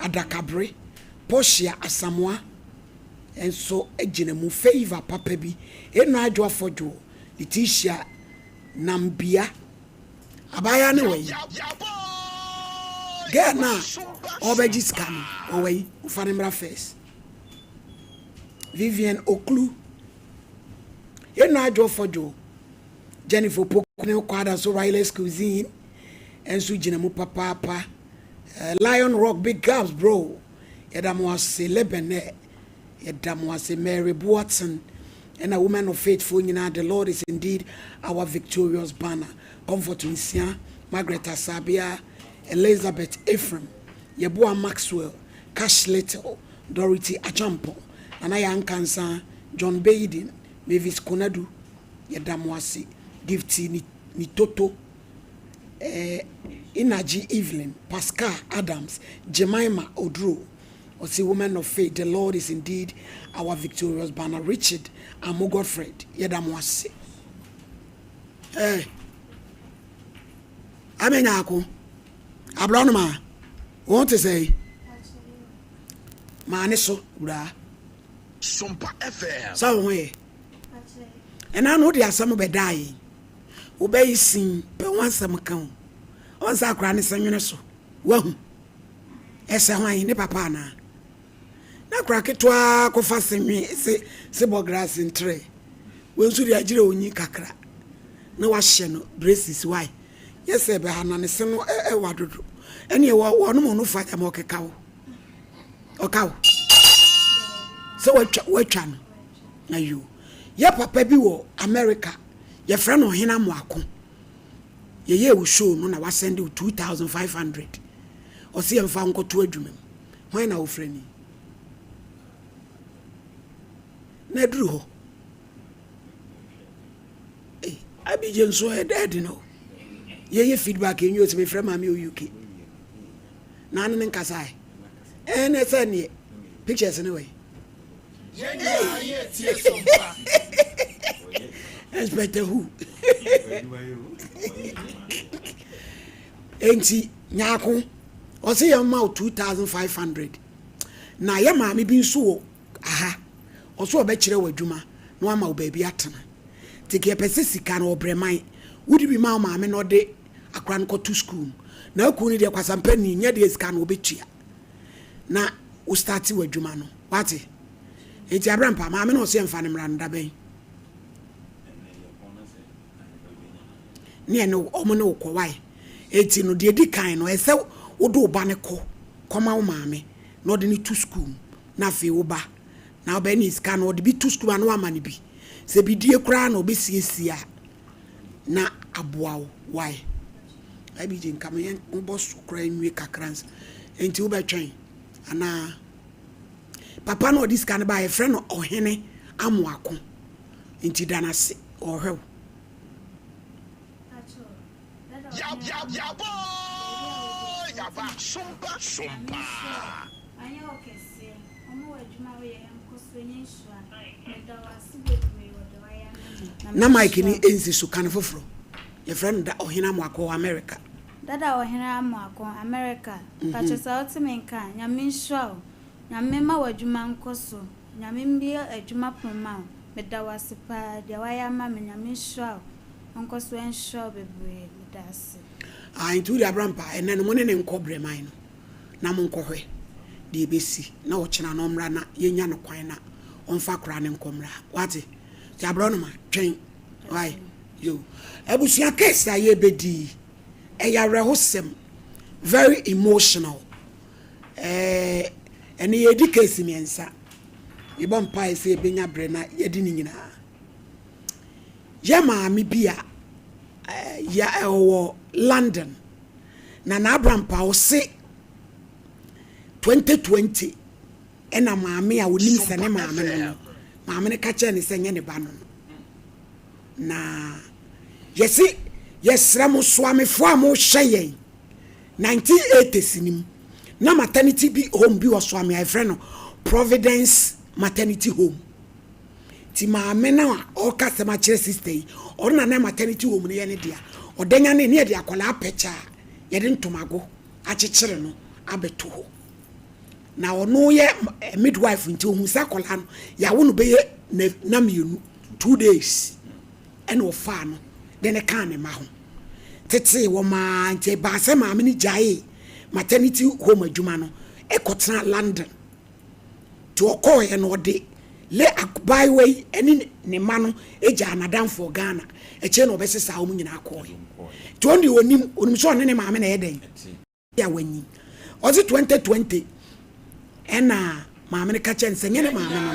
Adakabre, Portia Asamoah, and so Ejinemu favor papa bi, Eno Adwa Fojo, Letitia Nambia, Abaya anyway. Get now, Obejis coming, away, Ufanimra face. Vivian Oklu, Eno Adwa Fojo, Jennifer Pokune Kwada so Riley's cuisine, and so Jinemu Papa. Lion Rock big girls, bro. Yedamwase Lebene, Yedamwase Mary Watson, and a woman of faithful. The Lord is indeed our victorious banner. Comfort Insia, Margaret Asabia, Elizabeth Ephraim, Yeboah Maxwell, Cash Little, Dorothy Achampo, Anaya Ankansa, John Baden, Mavis Konadu, Yedamwase, Gifty Nitoto. Inaji Evelyn, Pascal Adams, Jemima Odro, or see woman of faith. The Lord is indeed our victorious banner. Richard Amo Godfred, Yedamwase. Amenyako, Abronoma, want to say, Maniso, Bra, Sompa FM. Some way. And I know there are some of dying. Obey sing, but once some account. Once I cry, so well, Essa wine, ne papa na. Na crack it to a coffee me, say, Sebo grass in tray. When should I do ni kakra? No wash no braces, why? Yes, sir, Behana, and some water. And you are one more no fight a mock cow. O cow. So what channel? Now you. Ya papa biwo America. Your friend Oheneni Adazoa Ye will show no na was send you 2,500. Or see, I'm found go to a dream. When our friend Nedru. I be so dead, you know. Ye feedback in you to be from my UK. None in Kasai. And it's any pictures anyway. Inspector who? Enti nyako o say your mouth 2,500 na ya maami bi nso aha o so obekire wadwuma no ama o baby atena teke pese sika na obreman wudi bi ma maami no de akra nko to school na aku ni de kwasampa ni nya de sika na obetua na o start wadwuma no wate enti abrampa maami no so emfa ne mranda ben ni eno omo no ko why eti no de di kan no ese wodo ba ne ko koma wo maame no de ni to school na fe wo ba na oba ni iska no de bi to school na wa ma ne bi se bi die kra na obi siesia na aboa wo why abi jin kamayen wo so kra nwe kakrans enti wo ba twen ana papa no this kan ba e friend no Ohene Amoako enti danase ohwe Yabo, Yaba, Sompa. I know, okay, say, I'm more Jumaway and Cosway, na Mike ni enzi so kan foforo your friend da Oheneni Adazoa America dada Oheneni Adazoa America pachesa otimen kan nyame nhwa nyame ma wadwuma nkoso nyame mbia adwuma poma medawase pa de waya ma me nyame nhwa nkoso enhwa bebre medase into the abrampa and then money ne nkobre man no na mo nkohwe de besi na wo kina no mra na yenya no kwan na onfa kra ne nkomra wate ti abro no ma twen why yo ebusia case aye bedi eya rehosem very emotional and ye di case miensa ibon pai se benya bre na yedi ni nyina ya maami bia ya ewo London na Abraham Paul say 2020 ena maami a wonim se ne maami no maami ne ka che ne se nye ne ba no na yesi yesra mo swame fo amo hye 1980 sinim na maternity bi home bi was swame I friend no Providence maternity home ti maami na o customer care sister or na maternity home ne ye ne dia odanya ne ne dia akola apecha ye de ntomago akekere no abeto ho na ono ye midwife nti ohun sa kola no ya wo no be na mienu 2 days ene wo fa no de ne kan ne ma ho tete wo ma nti ba se ma me ni jae maternity home adwuma no ekotena London to okoye no de le akubai we eni ne ma no eja anadan for Ghana eche no obesesa wo nyina akoye to ondi onim so ne ma me na yeden ya wanyi ozi 2020 ena ma me ka chen senye ne ma me no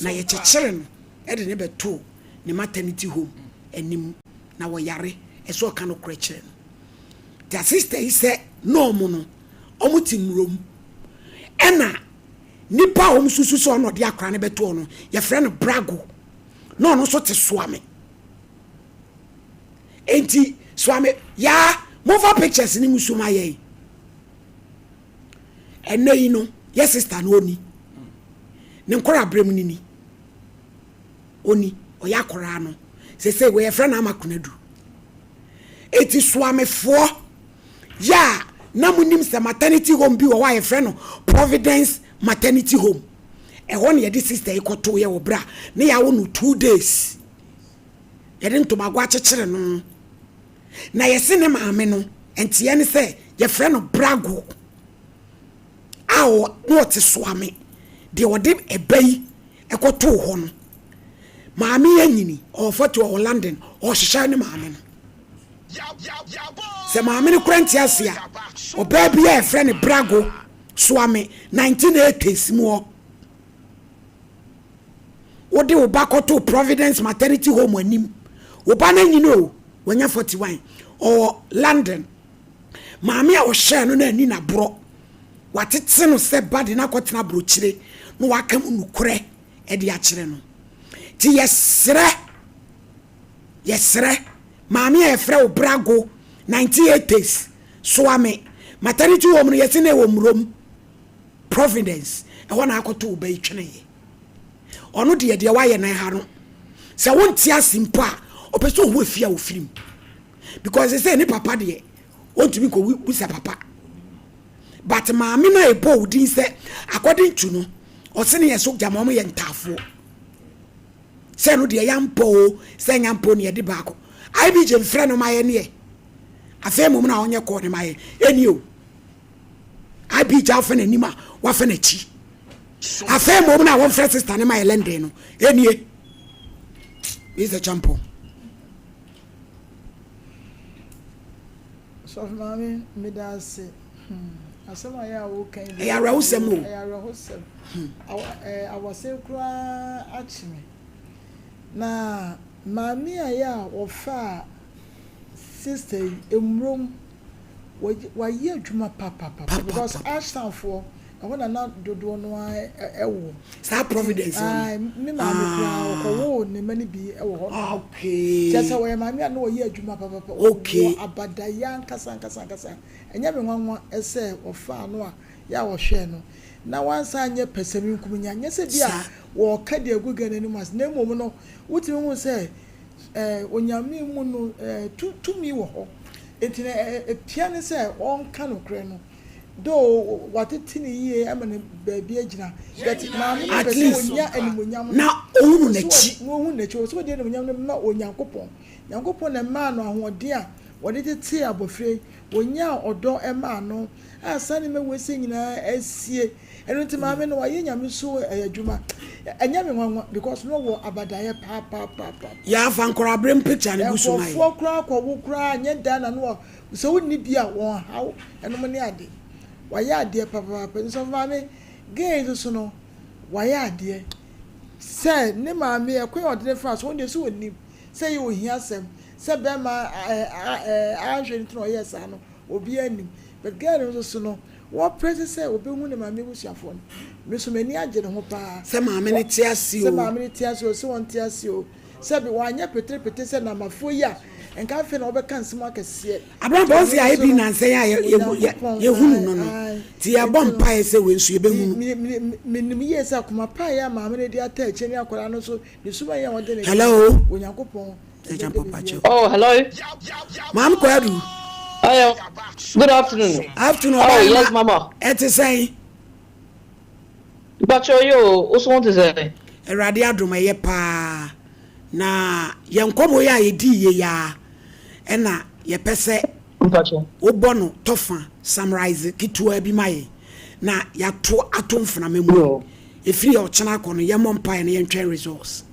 na ye chechire no e de ne beto ne maternity home enim na wo yare eso ka no krechere the sister is say no mo no omutimrom ena nipa susu so no de akra ne beto no ye frɛ no brago no no so te soame enti soame ya move pictures ni musuma ye ena yi no ye sister no oni ne nkora brem ni oni oya kora no se we ye frɛ na amakonadu eti soame fo ya na munim se maternity home bi wo wa ye frɛ no Providence maternity home e ho ne ye di sister ikoto ye wo bra ne ya wo no 2 days ye den to magwa chechire no na ye se ne maame no enti ye ne se ye frɛ no brago awo no te soame de wo de ebai ekoto ho no maame ye nyini o foto o London o hyehyɛ ne maame no se maame ne kranti asia o baby ye frɛ ne brago soame 1980s mo wo de wo bakoto Providence maternity home anim wo ba na nyino o wonya 41 o London maame a wo hye no na ani na bro watete no se bade na kwotena brochire no wakam nukure e de akire no ti yesre maame a frɛ wo brago 1980s soame maternity home no yesene wo mrom Providence e wona akoto wo bai twene ye ono de waye nan ha no se wonti asimpo a opeso wo afia wo firim because they say ni papa de ontumi ko busa papa but maame na ebo udin se according to no osene yeso jama mo ye ntafo se no de yampo se nyampo ne de baako ai bi je mfre no maye ne afa mum na onye ko ne maye eni o ai bi ja fa na nima wa fa na chi afa mum na won frɛ sister ne maye London no eni is a champo so mami me da se asema ya wo kan ya rahusem o ya rahusem awo se kura achime na mami aya wo fa sister emrom wa ye adwuma papa because ashton for I want na dodo no ewo sa Providence me mami kura ko wo ne mani bi ewo ho okay just we mami na wo ye adwuma papa okay abadaya nkasa enya me nwanwa ese ofa no a ya wo hwe no na wansa anye pesemi nkumunya anye se bia wo ka de aguga nanim as na mom no wutimi hu se onyame mu no tumi wo ho etine piane se on ka no kre no do watitini ye amane baabi agina that maami pese onya animonyam na ohunu nachi ohunu nachi so de animonyam no ma onyankopon na ma no ahode a wode tete abofre onya odo ema no asane me wese nyina asie eno nti maami no waye nyame so adwuma enya me nwanwa because no wo abadaye pa ya fa nkora brem picture ne busu mai fo kra kwa wo kra nya dana no so wonni bia won hawo eno mo ne ade waya ade papa so maami gay so no waya ade say ne maami e kwen odene France won de so wonni say you ohia sem say be ma ahwe ntino yes ano obi anim but gay so no what present say obi hu ne maami busuafo me so mani age ne ho pa say maami ne tiasio say maami ne tiasio so won tiasio say be wanya petre say na mafo ya enka fe na obeka nsimo akese abran bonsi ya ebi na nsen ya ye hunu no ti ya bom pa ese we nsu ye be hunu minim ye sa kuma pa ya maame ne dia ta eche ni akora no so ni suma ya won de ne hello onyankopon oh hello mam kwadu good afternoon afternoon oh yes mama eti say But you also want to say Erade adom ye pa na ye nkomo ya ye di ye ya ena ye pese wo no tofa summarize kitua bi maye na ya to atomfna memu efiri o chena kono ye mompa na ye ntwen resource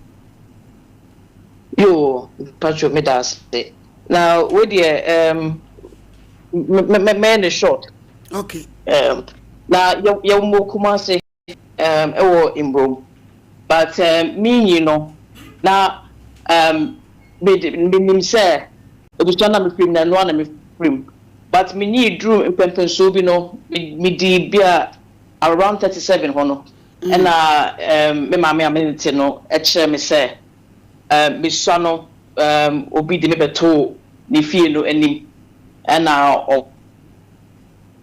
yo Pacho me das now with the me in short okay na you mo kuma say ewo imbro but me you know na me say ebucha na me film na no na me film but me need drew in so bi no me di bia around 37 hono and me mama amenity no e kire me say me swano obi de me beto ni fie no anim and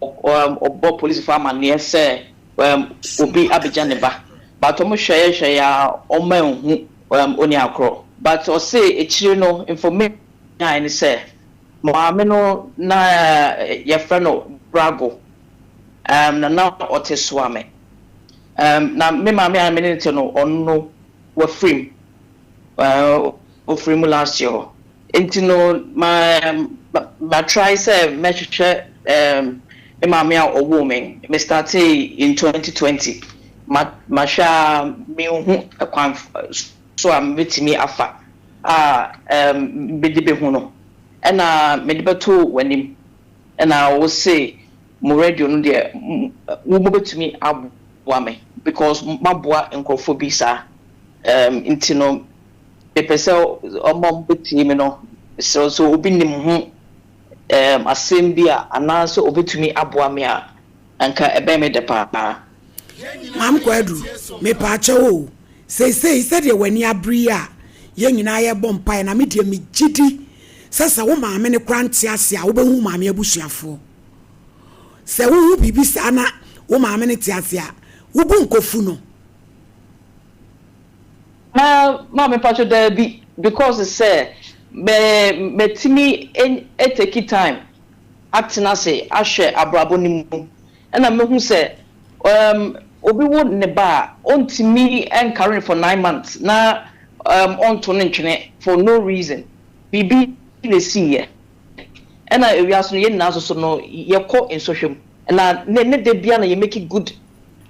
obo police farmer near say obi abija ne ba but omo hweye ya oma hu oni akro but o say e kire no information ni say maame no na ye frano brago na oteswame na me maame amenity no onno wa frame o frame last year intino my try say measure me maame a woman me started in 2020 ma sha me hu akwan so am betimi afa bedibe hu no ena medibeto wanim ena wo say mo radio no de wo betumi aboa me because maboa enkrofo bi sa intino pepese omom betimi no so obi nim hu asem bia ananso obetumi aboa me a anka ebe me de papa mam kwadu me pa chewo say said ye wani abri a ye nyina ye bompa na me de me gidi sasa wo maame ne kranti ase a wo behu maame abusuafo se wo hu bibi sana wo maame ne tiase a wo bu nkofu no ma me pacho there be because it say me timi take time acting say ahwe abrabo ni mu na me hu say obi wo ne ba ontimi encourage for 9 months na onto ne ntwene for no reason bibi le see ye na ewiaso ye na so no ye ko in social na ne de bia na ye make good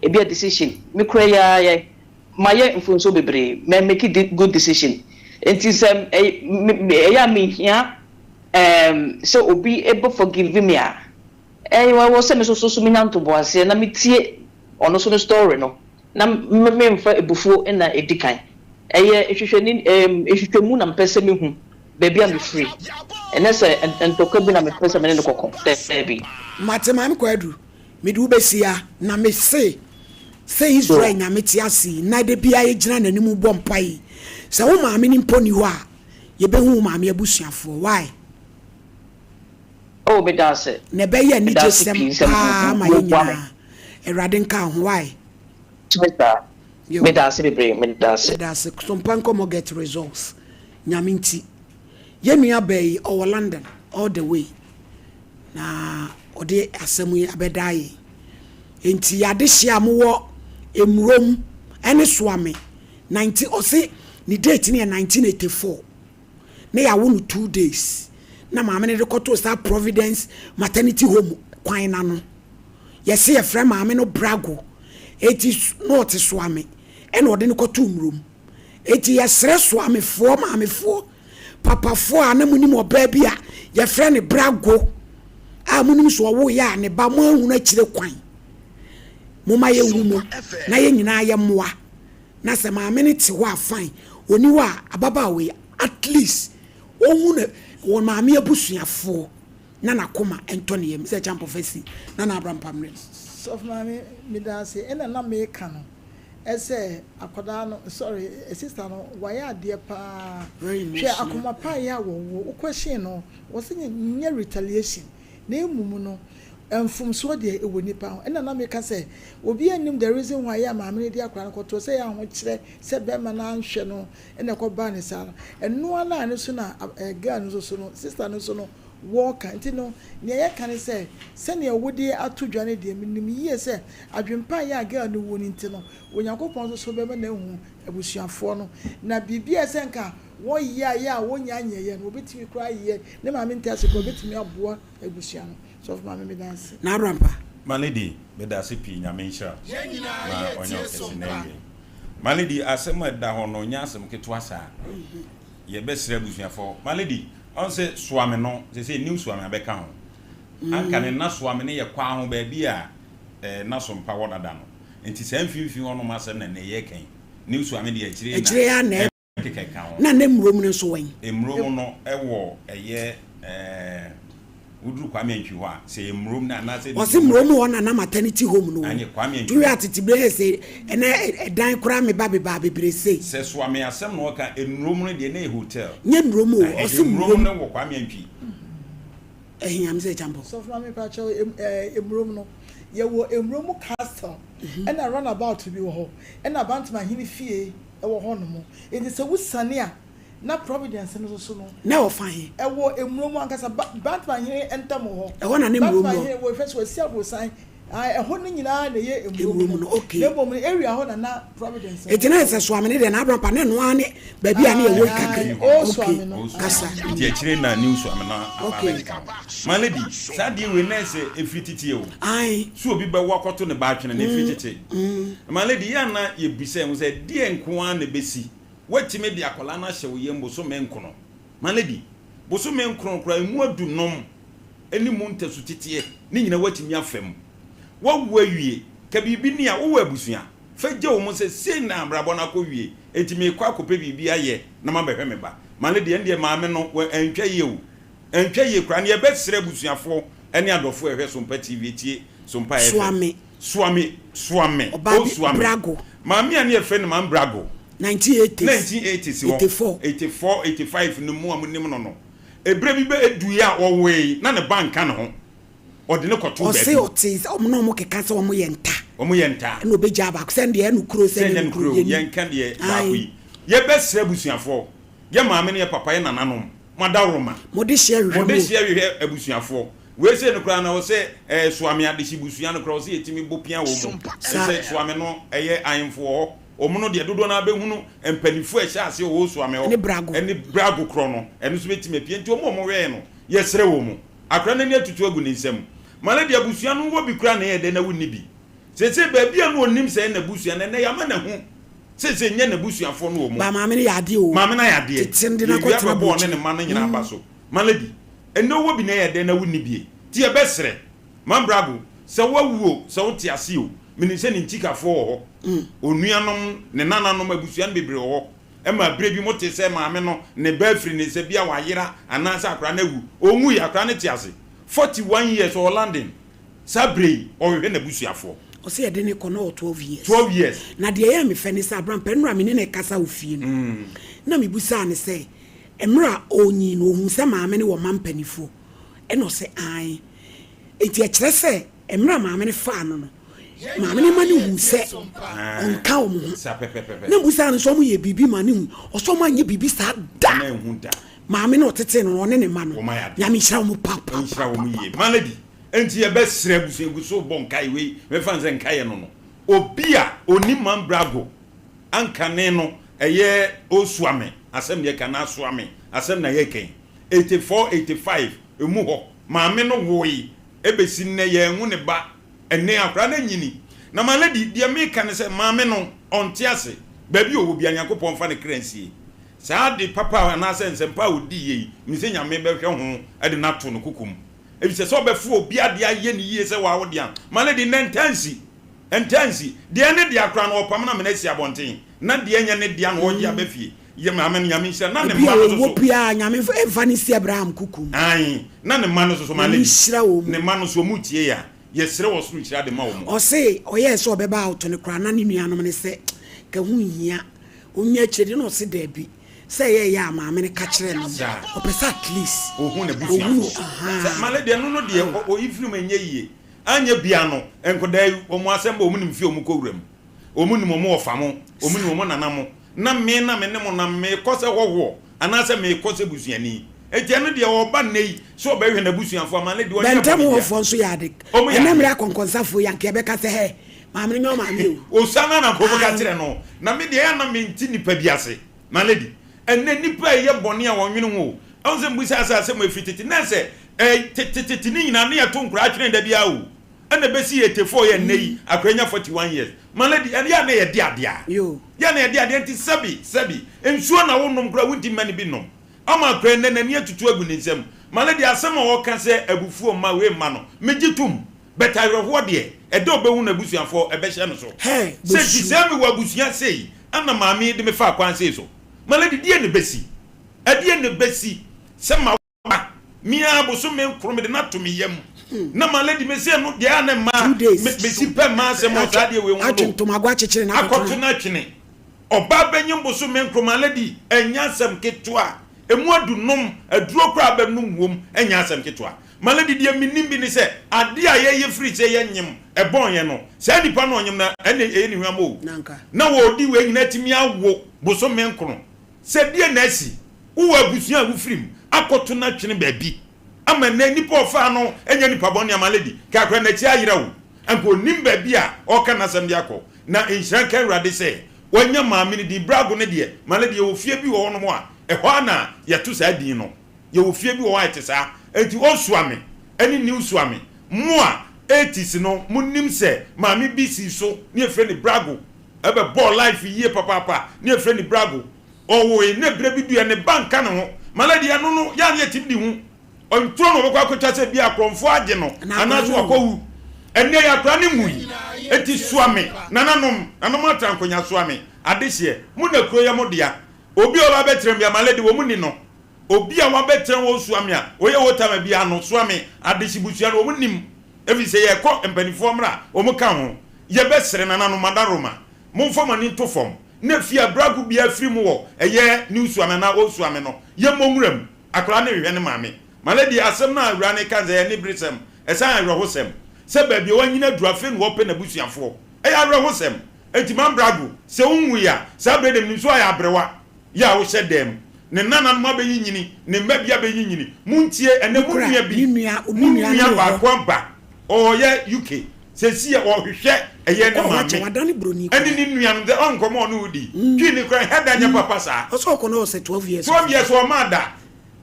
e bia decision me kura ya my influence bebre me make good decision it is ya me here so obi able forgive me a was say me so me nanto boase na me tie ono so no story no na me mfa ebufuo na edikan ehwehweni ehwehwemu na mpese me hu baby am free and say and to kabi na me pese me ne kokon baby matemam kwadu me du besia na me say Israel nya metiasi na de bia ye gina nanimu bompai se wo maame ni mponi ho a ye behu maame abusuafo why oh me das it ne be ye ni jesem ma ye nyina erade nka ho why me das it be me das it Sompa Nkomo get results nyaminti ye nua bay o London all the way na ode asemu abedai enti yade hia mo wo emrom ene soame 90 o se ni date ni 1984 na ya wo 2 days na maame ne rekoto sa Providence maternity home kwan na no yesi ye frɛ maame no brago eti not soame ene ode ne koto mrom eti yesre soame fo maame fo papa fo ana munim oba bia ye frɛ ne brago a munim so wo ya ne ba mo ahunu akire kwan moma ye wumo na ye nyina ye moa na se maame ne ti ho afan oni wa ababa we at least ohun won maame abusuafo na nakoma entone ye se champ ofesi na na Abraham Pamre so maame me dance ena na me ka no ese akoda no sorry sister no waya ade pa hwe akoma pa ya wo question no wo se nya retaliation na emumu no enfum so de ewo nipa ena na me ka say obi anim the reason why ya maame de akra no to say ya ho kire se be ma na nhwe no ena ko ba ne sa eno ala ne so na girl no so no sister no so no walk nti no ne ye kan say se ne wodi atodwa ne de minim yie say adwempa ya girl no woni nti no onyankopon so be na ehu abusuafo no na bibia se nka wo ya wonya anyeye no obetimi kura ye ne ma me ntase ko obetimi aboa abusua no so ma me dance na rampa my lady be da se pi nyame nhira na onyo kese na ye my lady asema da ho no nya asem keto asa ye be sere abusuafo my lady on se swame no se new swame abeka ho anka ne na swame ne ye kwa ho ba bia na sompa wonada no enti se mfimfi ho no ma asem na ne ye kan new swame de akire ya na na ne mrom no so wen emrom no ewo eye udru kwame ntwi ho a se emrom na na se o se mrom ho na maternity home no anye kwame ntwi tu ya titibre se ene dan kura me ba bebre se swame asem no ka emrom no de na hotel nye mrom o se mrom no wo kwame ntwi ehia se chambo so from me pacho emrom no ye wo emrom castle and a runabout to be ho and about my hini fie ewo ho no mo it is a wusane a na Providence no so no na o fine ewo emrom ankasa Batman hini enter mo ho e ho na ne mrom no we first we see abosan e ho no nyina na ye emrom no okay ne bom area ho na Providence e tina se swame ne de na abrampa ne no ane ba bia ne e wo kakri o swame no kasa di akire na new swame na America my lady sadi we na se efititi o ai so obi be wakoto ne ba twene na efititi my lady ya na ye bise mu se die nko an na besi watime di akola na hye wo yembo so menkono my lady bo so menkono kra emu adunom eni mu ntasu titiye ni nyina watimi afam wawo awie ka bibi ni a wo abusua faje wo mo se na abrabo na ko wie etimi kwa kope bibi aye na mabehwe me ba my lady ende maame no antwa ye o antwa ye kra na ye besere abusuafo ene adofo ehwe Sompa TV tie Sompa swame o swame brago maame ani efe ne mam brago 1980 84 85 no mu amunim no ebre bi be eduye a wo na ne banka ne ho ode ne koto be o se no mo keka se o mo yenta na obeja ba send ye no kuro send ye kuro yenka de ba ku ye be sere busuafo ye maame ne papa ye nananom madaroma mo de share abusuafo we se no kra na wo se swame ade shi busua no kra wo se yetimi bopia wo mu se swame no eye ayemfo omuno de dodo na behunu empanifo ehye ase wo swame ho eni brago kro no eni so betime pie nti omo we no yesere wo mu akra na ni atutu agu ni nsam mala de abusua no wo bi kra na ye de na wonni bi se ba bia no onim se na busua na ya ma na hu se nye na busuafo no wo mu ba maame ne yade o maame na yade tinde na ko tira bo ne ma na nyina abaso mala di eno wo bi na ye de na wonni bi ti e besere man brago se wawuo se wo ti ase o mini se ni ntikafo ho onuanom ne nananom abusuan bebre ho e ma bre bi mote se maame no ne ba firi ne se bia wayera anansa akra na wu onwu ya akra ne ti ase 41 years or landing sabre o hwe na busuafo o se yede ne kono 12 years na de ya me fene sa abram penura me ne kasa ofie no na me busa ne se emra onyi no hu se maame ne wo mampanifo e no se ai enti a kire se emra maame ne fa no maame ne mani hu se onka o mu na busa ne so mu ye bibi mani hu o so ma nye bibi sa da maame ne otete no ne ma no ya me hira mu papa hira wo mu ye malady enti ye be sere busuegu so bon kai we me fan se nkai no no obi a oni man brago ankane no eye osuame asem ye kana asuame asem na ye ken 84 85 emu ho maame no woyi ebesi ne ye hu ne ba ene akra na nyini na malady de me kan se maame no onte ase ba bi owo bia Yakobon fa ne kransie saa de papa na sense mpa odi ye mi se nyame be hwe ho ade na to no kukum ebi se so be fu obi ade aye ne yie se wa wo de an malady nentansi de ne de akra no opam na me na si abonten na de anya ne de an wo je abafie ye maame nyame hye na ne ma no so wo pia nyame evanisi Abraham kukum ai na ne ma no so malady ne ma no so mutie ya yesere wo suru kira de ma wo mo o se o ye so obeba auto ne kra na ne nuanom ne se ka hu hia onya chede no se da bi se ye ya maame ne ka kire no o pesa at least o hu ne busuafo malady no de o ifiri manye yie anya bia no enkoda o mo asem ba o mu nim fi o mu kowuram o mu nim o mo ofamo o mu nim o mo nanamo na me ne mo na me kose wowo ana se me kose busuani ejano de oba nei so obehwe na busuafo ma lady won bentem wo fo so yade enemre akonkonsafo yanke be ka se he maame nyo maame o sana na ko ka kire no na me de ya na menti nipa biase ma lady enne nipa ye bone a wonwene ho onse mbusa asase mo efititi na se titi ni nyina na yeto nkura atwene da bia o ene besi yetefo ye nei akranya 41 years ma lady ene ya na ye de ade a yo ya na ye de ade enti sabi ensuo na wonnom kura wunti mani bi nom ama krenne na ni atutu agu ni nsem ma lady asema wo ka se abufuo ma we ma no megitum betayro de ede obehu na busuafo ebehye no so se disemi wa busua sei ana maami de me fa kwan sei so ma lady die ne besi adie ne besi se ma mia boso me nkrom de na to me yam na ma lady me se no de ana ma besi pe ma se mo sa de we hu atuntum agwa chechire na akoto na twene oba benyim boso me nkrom ma lady enya sam ketwa emu adunum aduro kra abanum wom enya asem ketwa maladi die minim bi ni se ade a ye free se ye nyim ebon ye no se nipa no nyim na ene ni hwamo na wo di we nyina timi awo boso menkro se die na asi wo abusuan wo frim akoto na twene baabi ama na nipa ofa no enya nipa boni amaladi ka kra na chi ayira wo anko nim baabi a o ka na sam dia ko na inhran ka urade se wanya maami ni di brago ne die maladi wo fie bi wo no mo a ehwana yetu sa din no ye wo fie bi wo wa etesa enti osuame eni ni usuame mo a 80s no munim se maami bi si so ni efre ni brago ebe ball life yie papa ni efre ni brago owo ne bre bi du ne banka no ho maladi ya no ya ne tim di hu ontro no bokwa kwatwa se bi akromfo age no anaso akowu enne ya kra ni mu enti suame nananom atrankonya suame adehye mu na kro ya modia obi o ba betrem ya maledi wo muni no obi a wa betrem wo suame a oye wo tama bia no suame adehibusua no wo munim evi se ye ko empanifo mra o mu ka ho ye besere na no madaroma momfo mani to fom na fia bragu bia firi mu wo eye ni suame na wo suame no ye momram akora na hwe ne maame maledi asem na awura ne ka ze ne brisem esan awrehosem se ba bia wanyina durafe no wo pe na busuafo awrehosem entiman bragu se unwu ya sa bredem ni so ya abrewa ya wo shedem ne nana no mabeyi nyini ne mabia beyi nyini muntie ene munua bi munua ba kwamba o ye UK se si ya o hwehwe eye ne maame eni ni nua no de onkomo no udi twi ni kran heda nya papa sa o so ko no se 12 years o mada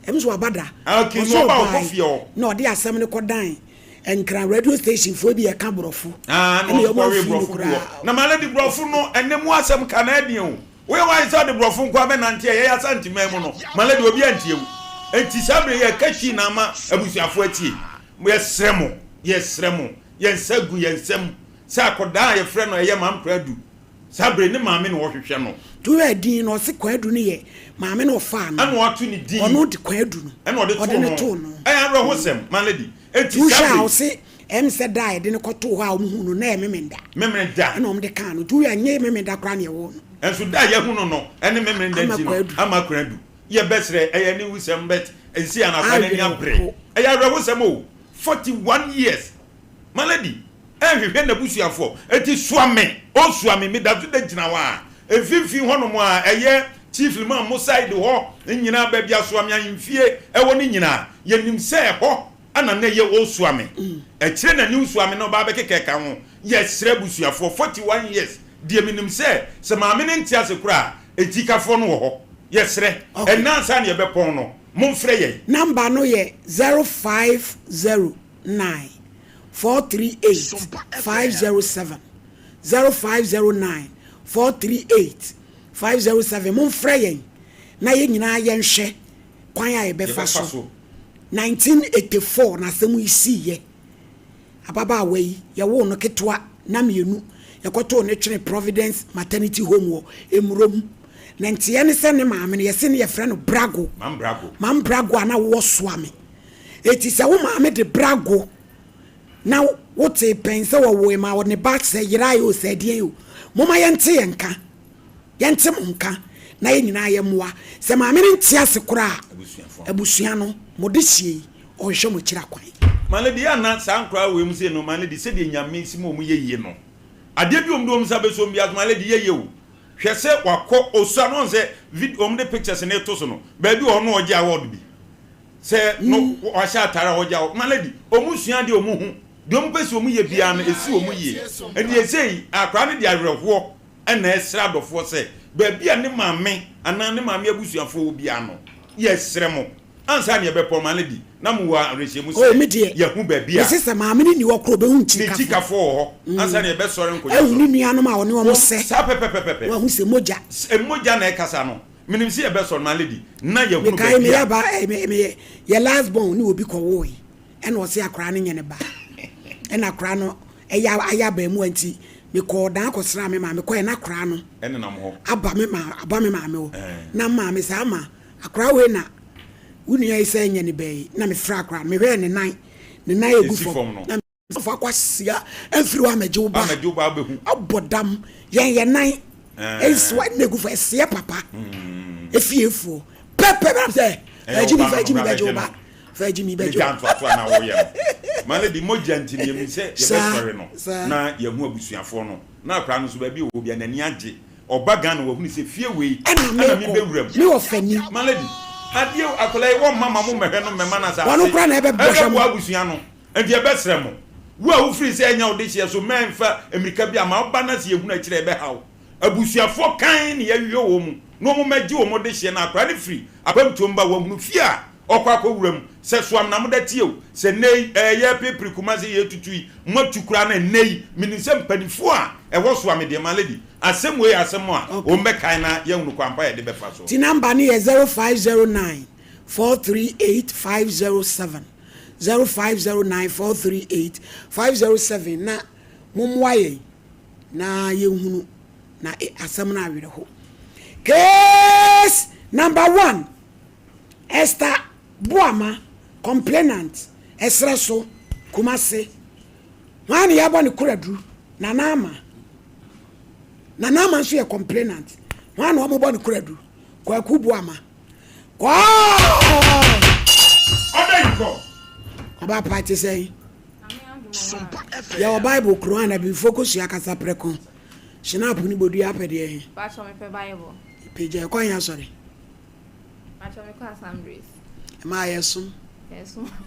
emso abada okay no ba o fie no de asem ne kodan enkran radio station fo bi e ka borofo no borofo na maladi borofo no ene mu asem Canadian we why say the brofo kwa be nante ye ya santima mu no maladi obi antiewu enti sabre ye kachi na ma abusuafo atie mo ye sremo ye nsagu ye nsem sa akoda ye frɛ no ye mam kradu sabre ne maame no wo hwehwɛ no tu e din no se kwadu ne ye maame no fa no ana watu ni din ono de kwadu no ana ode to no ayarɛ hosem maladi enti sabre se em se dai de ne koto ho a omu no na ememenda na om de kan no tu ya nye ememenda kra ne wo no enso da ye hu no ene memenda nti no amakradu ye besre eye ni wusem bet ensi anafa na ni abre ayarɛ hosem o 41 years maladi ehwehwe na busuafo eti suame o suame me da de gina wa efifi hono mo a eye chief man mo side ho nyina ba bia suame ahemfie ewo ni nyina yenim se ho ana na ye o suame ekire na ni suame no ba be kekeka ho ye sre busuafo 41 years die minim se maame ne ntia se kura etikafo no ho ye sre enansa na ye be pon no momfrɛ ye number no ye 0509 438 507 0509 438 507 momfrɛ ye na ye nyina ye nhwɛ kwan a ye be fa so 1984 na semu isi ye ababa ayi ye wo no ketwa na mienu ye koto ne twene Providence maternity home wo emurom na ntie ne se ne maame ne ye se ne ye frɛ no brago mam brago ana wo soame eti se wo maame de brago na wo te pense wo ma wo ne back se yira yo se die yo moma yente yenka yente monka na ye nyina ye moa se maame ne ntie ase kora abusua no modehie o hwe mo kira kwan maledi ana sankra we mu se no maledi se de nyame simo mu yeye no ade bi omdom sa be so mbia maledi yeye o hwe se wakọ osa no se video omde pictures ne to so no ba bi ono oje award bi say no wa sha tara hoja ma lady omusua de omuhu de ompesi omu ye bia no esi omu ye eni esei akra ne de awerɛho ɛna ɛsra dɔfo sɛ ba bia ne maame ana ne maame abusuafo bia no yɛsrɛ mo ansa ne yɛbɛpɔ ma lady na mo wa rehye mu sɛ yɛhu ba bia sɛ maame ne ni wɔkro bɛhu nchikafo ho ansa ne yɛbɛsɔre nkonya ɛhu ne nuanom a wɔne wɔn sɛ sa pepepepe wɔhu sɛ mogya mogya na ɛkasa no minim sɛ yɛbɛsɔre ma lady na yɛhu ba kai me bia yaba ye last born ni obi kɔwo yi ɛna ɔse akra ne nyɛ ne ba ɛna akra no aya ba mu anti me kɔ dan akɔsra me ma me kɔ na akra no ɛne nam ho aba me ma me wo na ma me sa ma akra we na unia isa nyɛ ne bɛyi na me fra akra me hwɛ ne nan egu fom na me fa kwasia ɛmfiri wa magye wo ba behu abodam yɛn nan ɛswa ne gu fo ɛse papa efiefuo pepe bam sɛ Fajimi bajoba. Fajimi bajoba. Na woyɛ. Mane di mogya ntini mi sɛ yɛbɛsɔre no. Na yɛhu abusuafo no. Na akra no so ba bi wo bia n'ani agye. Ɔba Ghana wo hu sɛ fie wei. Ana mi bewuram. Mi ofani. Mane di. Adeɛ akolai wo mama mo mehwɛ no mema na sa. Wono kra na ɛbɛbɔhwɛ mo abusua no. Enti ɛbɛsrɛ mo. Wo a wo firi sɛ anya wo de hye so menfa Amerika bi ama ɔba na se yɛhu na kyerɛ ɛbɛhaw. Abusuafo kan ne yɛwie wo mu. No mo magye wo mo de hye na akra ne firi. Abamtomba wo hunu fie a okwa wuram se soam na moda tie se nei ye pepri kuma se ye tutui matukura na nei minisem panifo a e wo soam de maledi asem we asem a o mbekan na ye hunu kwampa ye de befa so ti number ni 0509 438507 0509 438507 na mumwaye na ye hunu na asem na awere ho case number 1 Esther Buama complainant esreso kumase wani yabo ni kuradru nanama nso ye complainant wani wo bo ni kuradru kwa ku Buama kwa odayiko oba party say Sompa FM ya Bible Quran na bi focus ya kasa preko shinap ni bodu apede e ba cho me pe Bible page ko yan sorry ba cho me ko assemblies ma yesum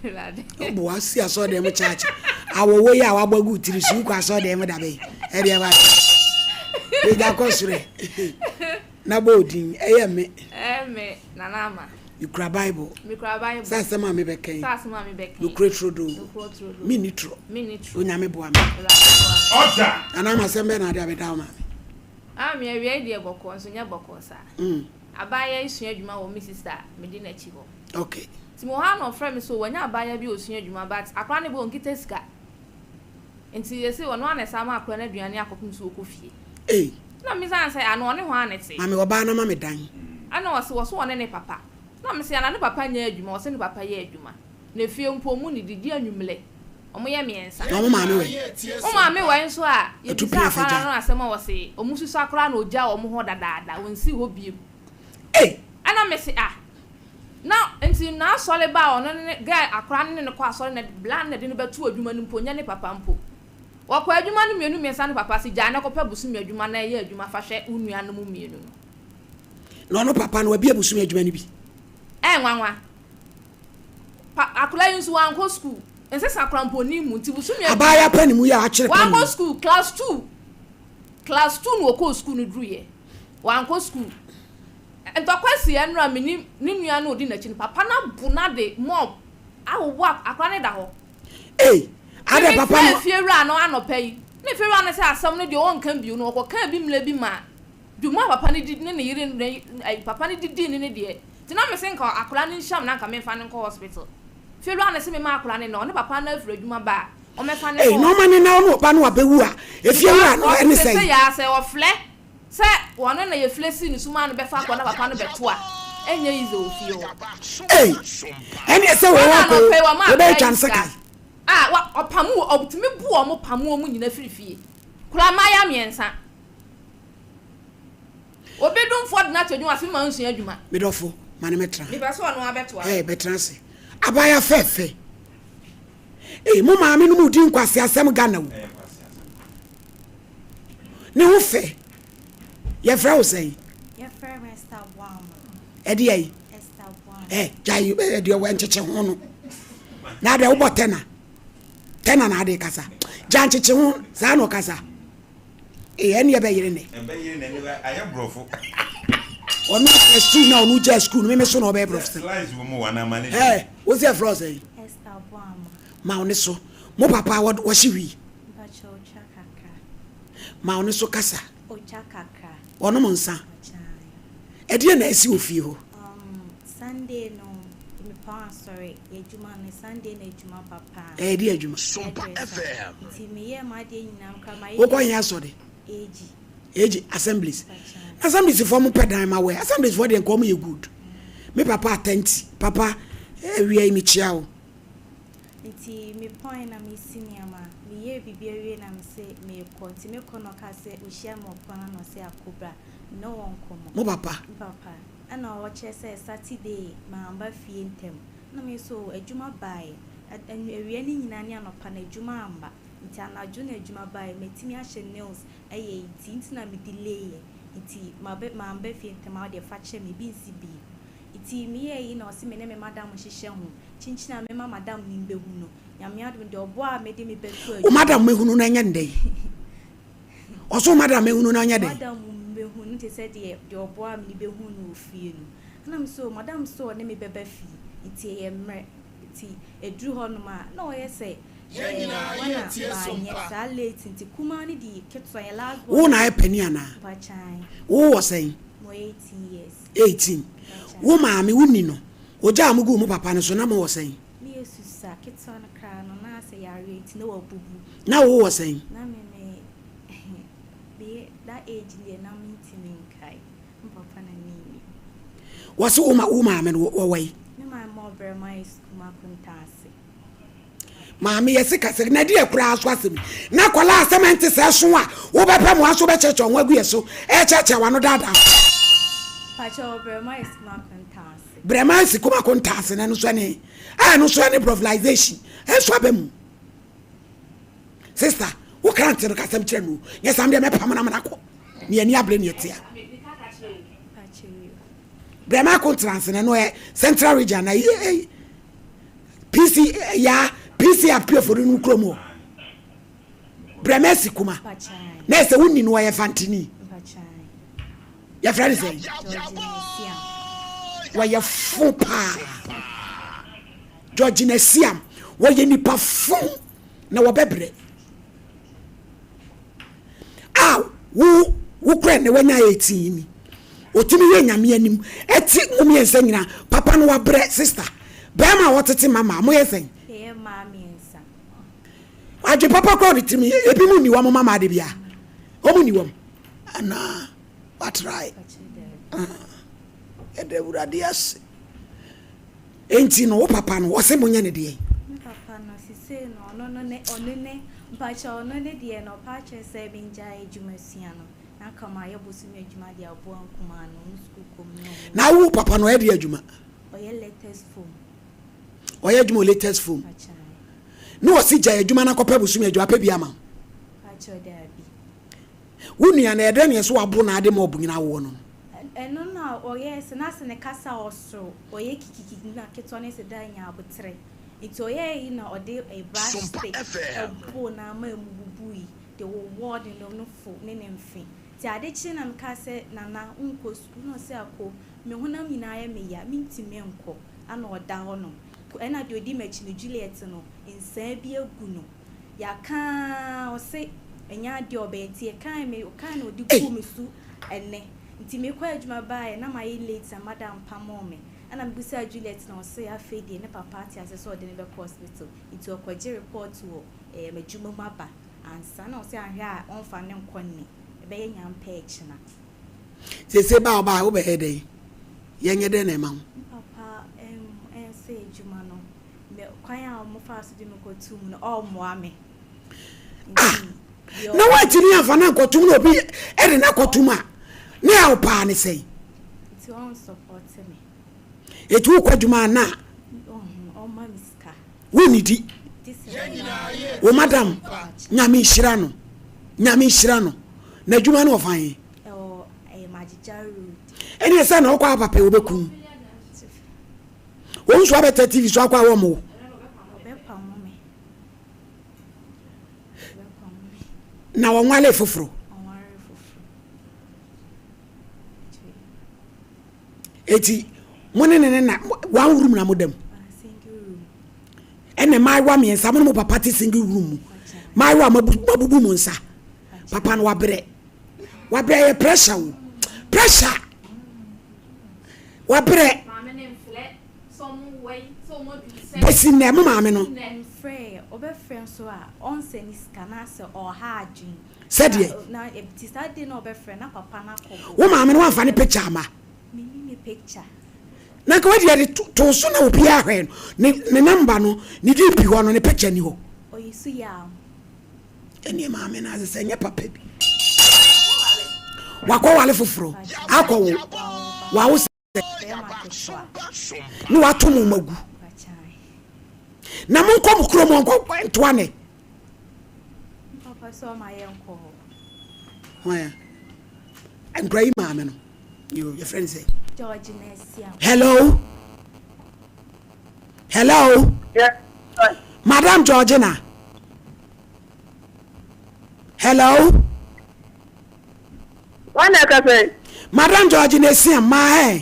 lade bo asi aso dem church awowo ya awagbagu tirisu ko aso dem da be e de ba e da ko sure na bodin eye me na nama you cry Bible sa sama me be kan you create trodo me nitro onyame bo am order ana ma sembe na dia be da ma me awie de boko so nya boko sa abaya isu adwuma wo me sister me di na chi ho okay Timo ha no frame so wanya abaya bi osun adwuma but akra ne bo nkita sika enti yesi wono anesa ma akra na aduane akopum so okofie na mi san say ano ne ho anete mame oba na ma me dan ana wo one ne papa na me say ana ne papa nya adwuma wo se ne papa ye adwuma na fie mpo mu ne didi anwumle omo ye miensa omo mame we nso a ye bi sa akra no asema wo se omu susu akra na ogya omo ho dadaada wonsi ho biem ana me say now enti na sole ba ono ne guy akra ne ko asole na bland na de ne betu adwuma no mpo nya ne papa mpo wakwa adwuma no mienu miensa ne papa si gya na ko pa busumi adwuma na ye adwuma fa hwe unua no mu mienu no papa no abi busumi adwuma ni bi nwanwa akula yinsu wan ko school ense sakra mpo ni mu nti busumi abaya pani mu ya akire wan ko school class 2 no ko school no druye wan ko school Ntokwasi enra mini nua no odi na chi papa na buna de mom awo akra ne da ho ade papa no fiewura no anopa yi ne fiewura ne se asam no de won kan bi no ko kan bi mle bi ma duma papa ne di ne yire papa ne di ne de ti na me se nka akra ne nham na nka me fa ne nko hospital fiewura ne se me ma akra ne no ne papa na afura dwuma ba o me fa ne no ma ne na no pa no abewu a fiewura no ene se ya se o fle se wona na ye flesi ni suma no be fa ko na papa no beto a enye ize ofio ene se we wa ko we be twan seka wa opamu obutimi bu o mo pamu o mu nyina firifie kura maya miensa obedum ford na tedun afi ma nsu adwuma medofo mane metra me paso no abeto a betra se abaya fefe mo maame no mu di nkwase asem Ghana wo ne ho fe ye fra wo sei ye fra Esther Buama edi ai Esther Buama jai de wencheche ho no na de wo tena na de kasa jancheche ho sa no kasa ene ye be yire ne aye brofo ono school na onu ja school me so no be brofo lines wo mo wana manage what's your frost Esther Boama ma oni so mo papa wo hyewi Bacho Chakaka ma oni so kasa Ochakaka ono mo nsa e de na esi ofie ho Sunday no me pa sorry ejuma ne Sunday na ejuma papa e de ejuma Sompa FM ti me ye ma de nyinam ka ma wo kon ya so de eji assemblies form pedan ma we assemblies for dem come you good me papa atenti papa ewia ni chia wo nti me point na me senior ma me ye bibia wie na me say me konti me kono ka say ohia mo kwana no say akobra no won komo mo papa ana o che say Saturday ma amba fie ntem na me so ejuma bai ewia ni nyina ni anopa na ejuma amba nti anaju na ejuma bai metimi ahye nails eye nti na me delay nti ma amba fie ntem a de fa che me bi nsi bi nti me ye na o si me ne me madam hihye ho chinchina me ma madam ni mbehu no nyame adum de obo a me de me betu o madam mehunu na nya ndey o so madam mehunu na nya dey madam mbehu nti se de obo a me behu no ofie no na me so madam so ne me beba fi nti ye mre nti edru ho no ma na o ye se wana ba sa late nti kuma ni di ketso ya last wo na e pani ana ba chan wo wo sen mo 18 years 18 wo maami wuni no oja amugu mu papa no so na mo wo sen mi yesusa ketso na kra no na se ya rate na wo bubu na wo wo sen na me be that age le na me ntimi nkai papa na ni wo so wo maami no wo wai me my mother my kuma kuntase maami yesika se na die kura aso asem na kwala asement se so a wo bepa mo aso be cheche onwa gu yeso e cheche wa no dada pacho brema is kuma kuntase brema is kuma kuntase na no so ne no so ne providence e so abem sister wo kan te no kasem kire no yesam de me pam na manako ne ani abre ne etia pacho brema contrans na no e central region na PC ya PC appear for nu kromo brema si kuma pachai na se wonni no ye fantini pachai ya friend say wa ye fupa George Nesiam wo ye nipa fun na wo bebre wo kra ne wanya 18 ni otimi ye nyame anim eti ngum ye nsanyina papa no wa bre sister ba ma wotete mama mo ye sen ye mami ensa aje papa ko ritimi ebi mu ni wa mama de bia o mu ni wam ana what right ede urade ase enti no wo papa no wo se mo nya ne de papa no sise no no ne onene mpacha ono ne de no pacha se binja ejumasuya no na kama ye bosumi ejuma de abo ankuma no school kom no na wo papa no e de ejuma oye latest form oye ejuma latest form pacha no si ja ejuma na kopa bosumi ejuma pa bia ma pacha de abi wunua na ede ne so abo na ade ma obunyina wo no eno na oye se na se ne kasa oso oye kikiki na keto ne se danya abotre iti oye yi na ode a brush stick ebo na ma emububui de wo word no fo ne ne mfi ti ade chi na mka se na unko school no se akọ me honam nyina ya me ya mintime nko ana oda ho no ena de odi machi ne Juliet no nsa bi agu no ya ka o se enya de obeti kan me kan no di ku mesu enne nti me kwa adwuma bae na my late madam pamome ana mbusa Juliet na o se afedi ne papa ati ase so de ne be hospital nti okwaje report wo madwuma maba ansa na o se ahwe a onfa ne nkonni ebe ye nyam page na se ba wo be hede ye nye de na ma papa se adwuma no me kwan a mo fa so de me kotum no o moa me na wa tini afa na kotum no obi ere na kotum a ne a pa ne sei ti on support me etu kwadwuma na o ma miska woni di o madam nyame hira no na dwuma no ofan majija road ene se na okwa papa obekum on so abeta TV so akwa wo mo na wo nwale foforo eti mone ne na one room na modem ene mai wa me nsa mo papa ti single room mai wa mabubu mo nsa papa no wabre ye pressure wabre besi na mo maame no frɛ obɛfrɛ so a on send scanner so or hardin said ye na ebiti sade na obɛfrɛ na papa na kɔ wo maame no wa fa ne picture ama me picture na ka wadi ade to so na obi ahwe no ne number no ne DP ho no ne picture ni ho oyisu ya eni maame na ze senye papa bi wakɔ wale foforo akɔ wo wa wo ni wato mu magu na mon kom kro mon ko toane papa so ma yenko hoya and pray maame no your friend say George Nessia hello Yeah. Madam Georgina hello One cafe. Madam Georgina Nessia ma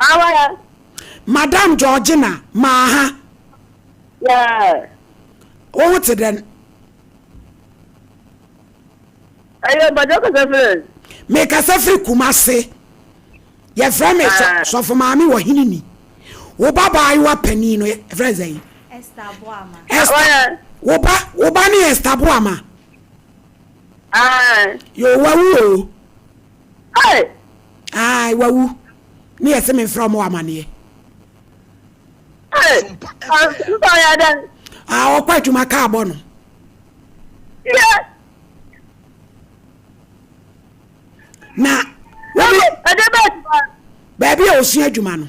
Awaya. Madam Georgina ma Yeah. oh what then Ayo bajo cafe. make us free Kumase your friend me so for mommy wo hinini wo baba you apani no friend say Esther Boama Esther wo ba ni Esther Boama yo wawu ai wawu ni ese me from Amane o kwa tuma ka abo no na baby o sua adwuma no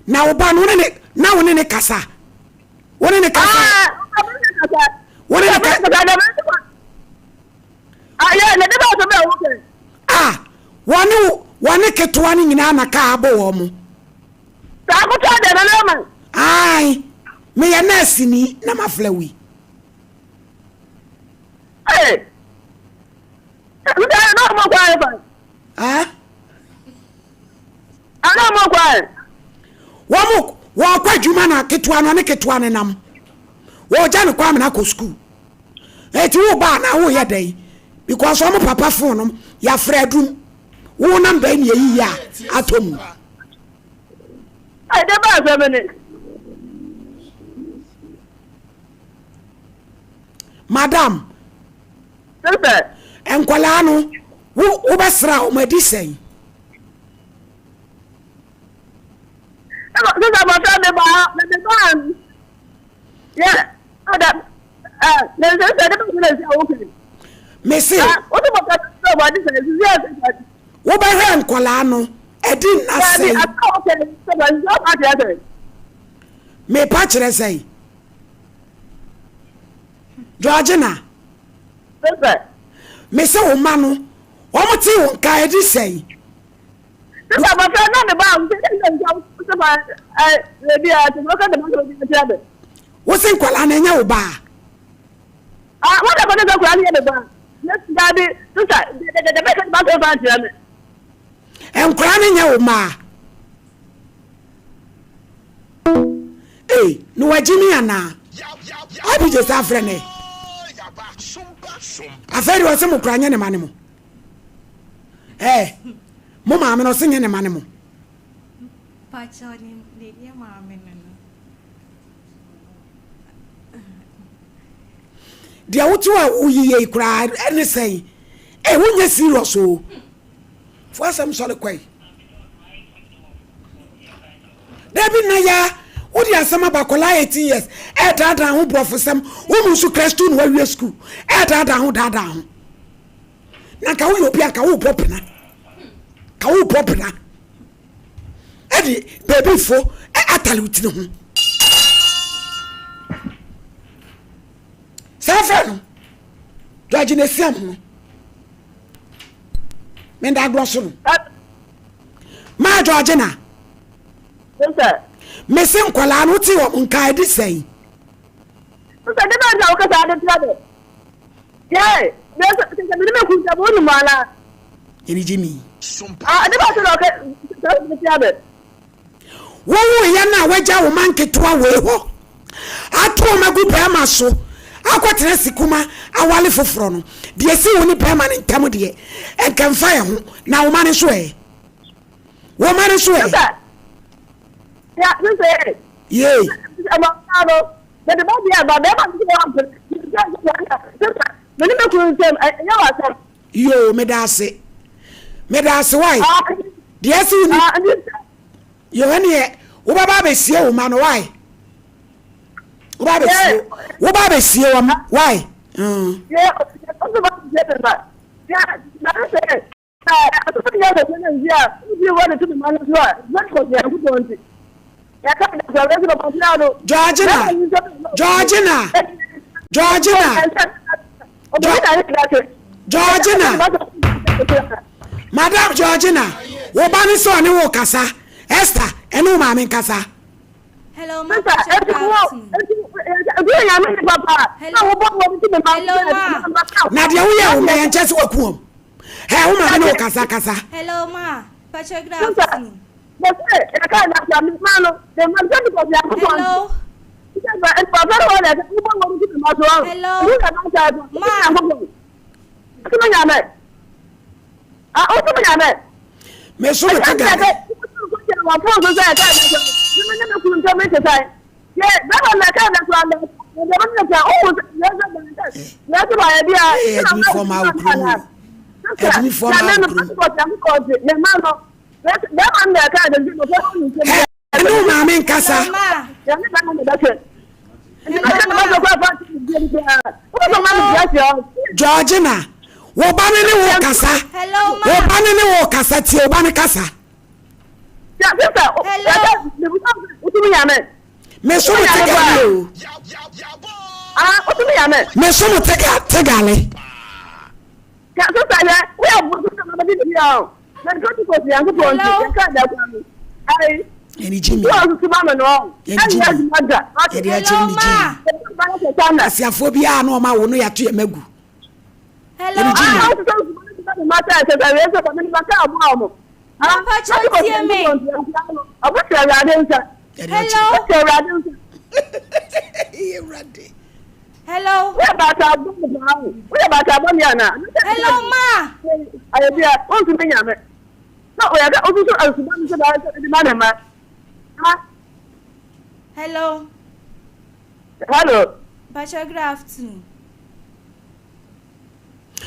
na wo ba no ne na wo ne kasa wo ne kasa wo ne kasa wone ketwa ni nyina na ka abo wo mo ai me ya nurse ni na maflawi wo kwa djuma na ketwa no ne ketwa ne nam wo ja ne kwa me na ko school eti wo ba na wo ye dai because omo papa phone no ya fredum wo number ni yi ya atom I never have a minute. Madam Sister. Enkwala no wo besra o madi sen Sister, my friend, the man. Yeah. Okay. Messi What about this? Yes. wo ba he enkwala no edi na sen me pa kire sen Georgina Sister. me se wo ma no o mo ti won ka edi sen Sister, my friend, not the man. wo se enkwala na nya wo ba What about the ground here? The bar. Let's daddy. Sister, the best about the enkwala na nya wo ma no wajimi ana abi je sa frene aferi wo se mo kranya ne mane mo mo ma me no se ne mane mo pacho ni ye maame no dia wotu a uyiye kura ene sei wonya serious o fo asem sole kwai debi na ya wodi asem abakola 18 years dada ho brofosem wo mu su Christo no wa school dada ho na ka wo yopi aka wo popna ka wo popna edi baby fo atale utine ho Safano George Nesiam me da grosso ma Georgina sir me se nkwala no ti wo nkai di sei sir de ba ja o ka sa de trabe yeah me ku ta bo ni mala eni Jimmy de ba so ka de trabe wo ya na waja wo man ketewa we ho ato magu pema so akwatere sikuma awale foforo no de si woni pema ne ntam de e kan fa ye ho na wo mane so e wo mane so e ya no say ye ama no de ba dia ba de ba ti wa me ni me ku tem ya wa sam yo me da se why de si woni yo ene wo baba be sie wo man why wo baba be sie wo why yeah also ba je ba yeah na say I don't know that when you want to the man as well not because they are good ones ya ka da ga da ba no Georgina Madam Georgina wo ba ni so ni wo kasa Esther enu ma me kasa hello ma na dia wo ya wo me yan chese wakuom he wo ma me no kasa hello ma pachographs yes I can't have my man the man because you are hello me so me taga no mama nkasa Georgina wo ba me ne wo kasa wo ba me ne wo kasa ti wo ba me kasa me so mo tega o me so mo tega le ya so sa ya we abu so na bi bi ya na go to ko ya ko on ka da ko ai eni Jimmy yo so ma no eni Jimmy edi a chiri Jimmy asiafo bi a na o ma wo no ya to ya magu hello ma ta se da we so ko ni ma ka abu amu Papa chotie me abu se ya de nsa hello se ya de nsa hello we ba ta bu ba we ba ta ba mi ana hello ma ayo dia on tu me nyame no o ya ga o tu so asu ba mi se da di ma na ma ha hello pachographs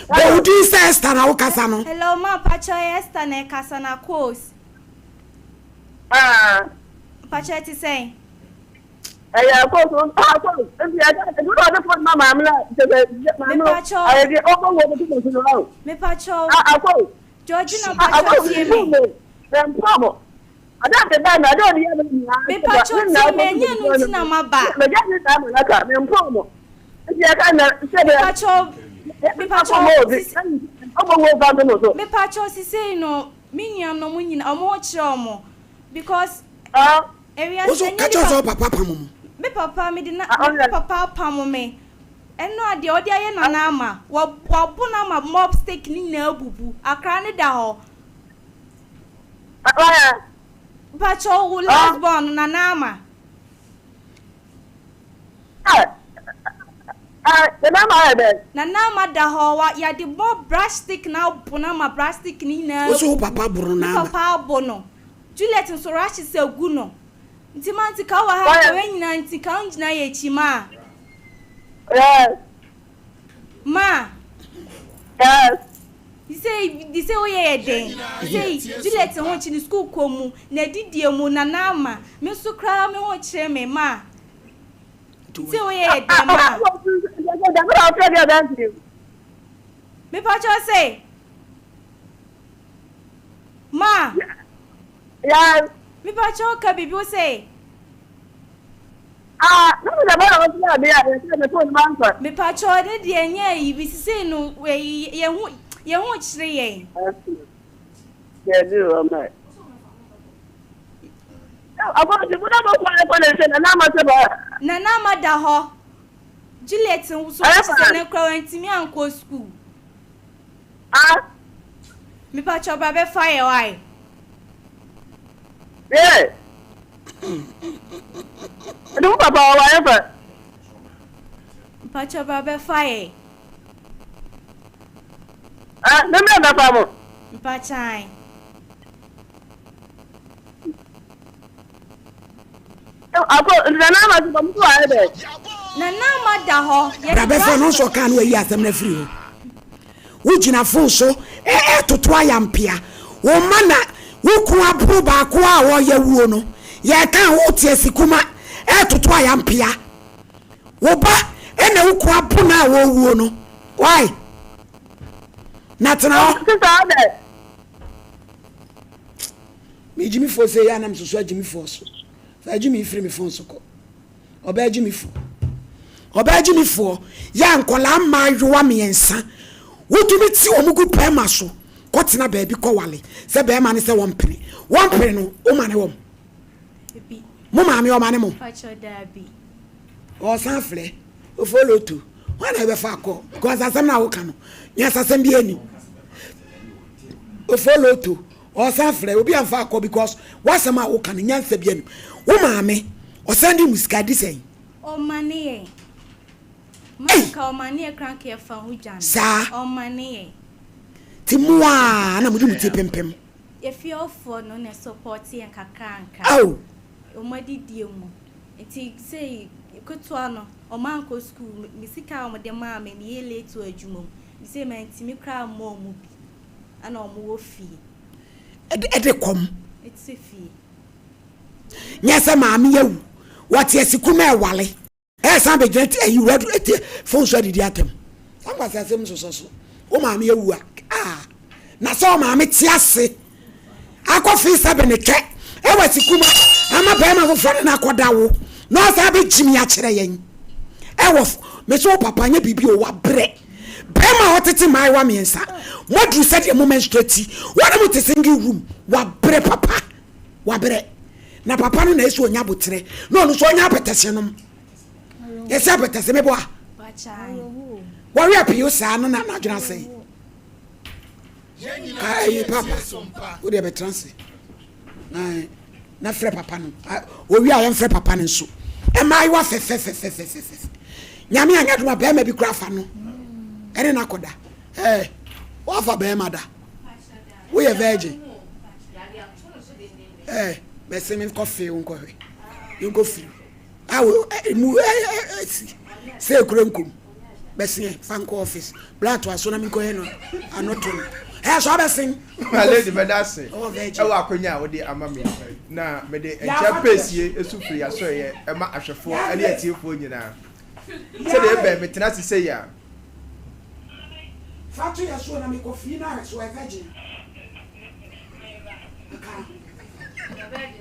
But would you say Esther na ukasa no? Hello ma pacho Esther na kasa na course. Pacho ti say. Course on course. If you are do not for mama am la pacho. I dey over what to do now. Me pacho. Course. Georgina pacho ti me. Dem problem. Ada de ba na do ya me pacho ti me nya no ti na maba. Me get na ma na ka me problem. If you are na say pacho me pacho me pacho si say no me nua no munyina omo kire omo because area say no papa pam me papa me di na papa pam me eno ade odi aye na na ama wo bu na ma mob stick ni na abubu akra ne da ho pacho wo last born na na ama na nama da hawa ya di bo brush stick na bona ma brush stick ni na so papa buru na papa bono Juliet so rashi se gu no nti man ti ka wa ha ka nyina nti ka ngina ye chi ma ma you say o ye den say Juliet ho chi ni school komu na didie mu na nama me so kra me ho kire me ma say o ye den ma me pacho say ma yes me pacho ka bibi o say no me ba o ti abi ya me to man so me pacho de de enya yi bi say no ye hu kire ye Yeah, do all right. About the one Nana madaho. Juliet so na kwantimi anko school. Ah? Me pa choba be fire why? Yeah. Do papa whatever. Pa choba be fire. Ah, no me na papa. Pa chai. Nana ma to abe. Nana madaho. Brabe fa no so kan we yi asem na firi ho. Wo gina fo so toto ayampia. Wo mana wo ku abro ba ko a wo ye wuo no. Ye kan wo tie sikuma toto ayampia. Wo ba ene wo ku abro na wo wuo no. Why? Natana. Sister abe. Me Jimmy fo say ya nam so Jimmy fo so. Fa Jimmy free me fo so ko. Oba Jimmy fo. Oba Jimmy fo ya nkola ma yowa miensa. Wotumi ti omugu pema so. Kotina baby ko wale. Se be ma ne se wompere. Wompere no o ma ne wom. Ebi. Mo ma me o ma ne mo. Pa choda bi. O san fle. O follow to. Wana be fa ko. Because asem na wo ka no. Yes asem bi ani. O follow to. O san fle obi an fa ko because wasem a wo ka no nyansa bi ani. Wo ma me o sandi musika di sen. O mane. Maka o mane crank e fa hu jan. Sa. O mane. Ti mua na mudu muti pempem. If you for no na support en kakranka. Oh. O madi die mu. Enti say kotoa no o man ko school misika o de ma me ye late to adwuma. Mi say man ti mi kra mo mu bi. Ana o mo wo fi. Ede kom. It's a fee. Nyasa maami yewu. Wati esikuma ewale. San be get you read phone so did atem. San kwa asem so. O maami yewu a. Na so maami ti ase. Akofi sabe ne ke. E wasikuma ama be ma fofo na akodawo. No sa be jimi a kire yen. E wo me so papa nya bibi o wa bre. Be ma hotete mai wa miensa. Modru said the moment straight. What am to single room? Wa bre papa. Wa bre. Na papa no na eso onya botre. No so onya petese no. Yes petese me boa. Ba chai. Wa we apio sa no na dwena sei. Ai papa. Wo de be transi. Na frɛ papa no o wi a yɛn frɛ papa no nso e mai wa fe nyame anya duma be ma bi kura fa no ene na koda wa fa be ma da wo ye virgin be se me coffee unko hwe unko free awo mu si se kronkum be se fa nko office blato aso na mi ko he no anoto so be sing lady bedase e wa akonya wo de ama me na me de encha pesie esufri aso ye e ma ahwefo ane atiefo nyina se de be me tena se ya fatu ya so na me kofi na so e virgin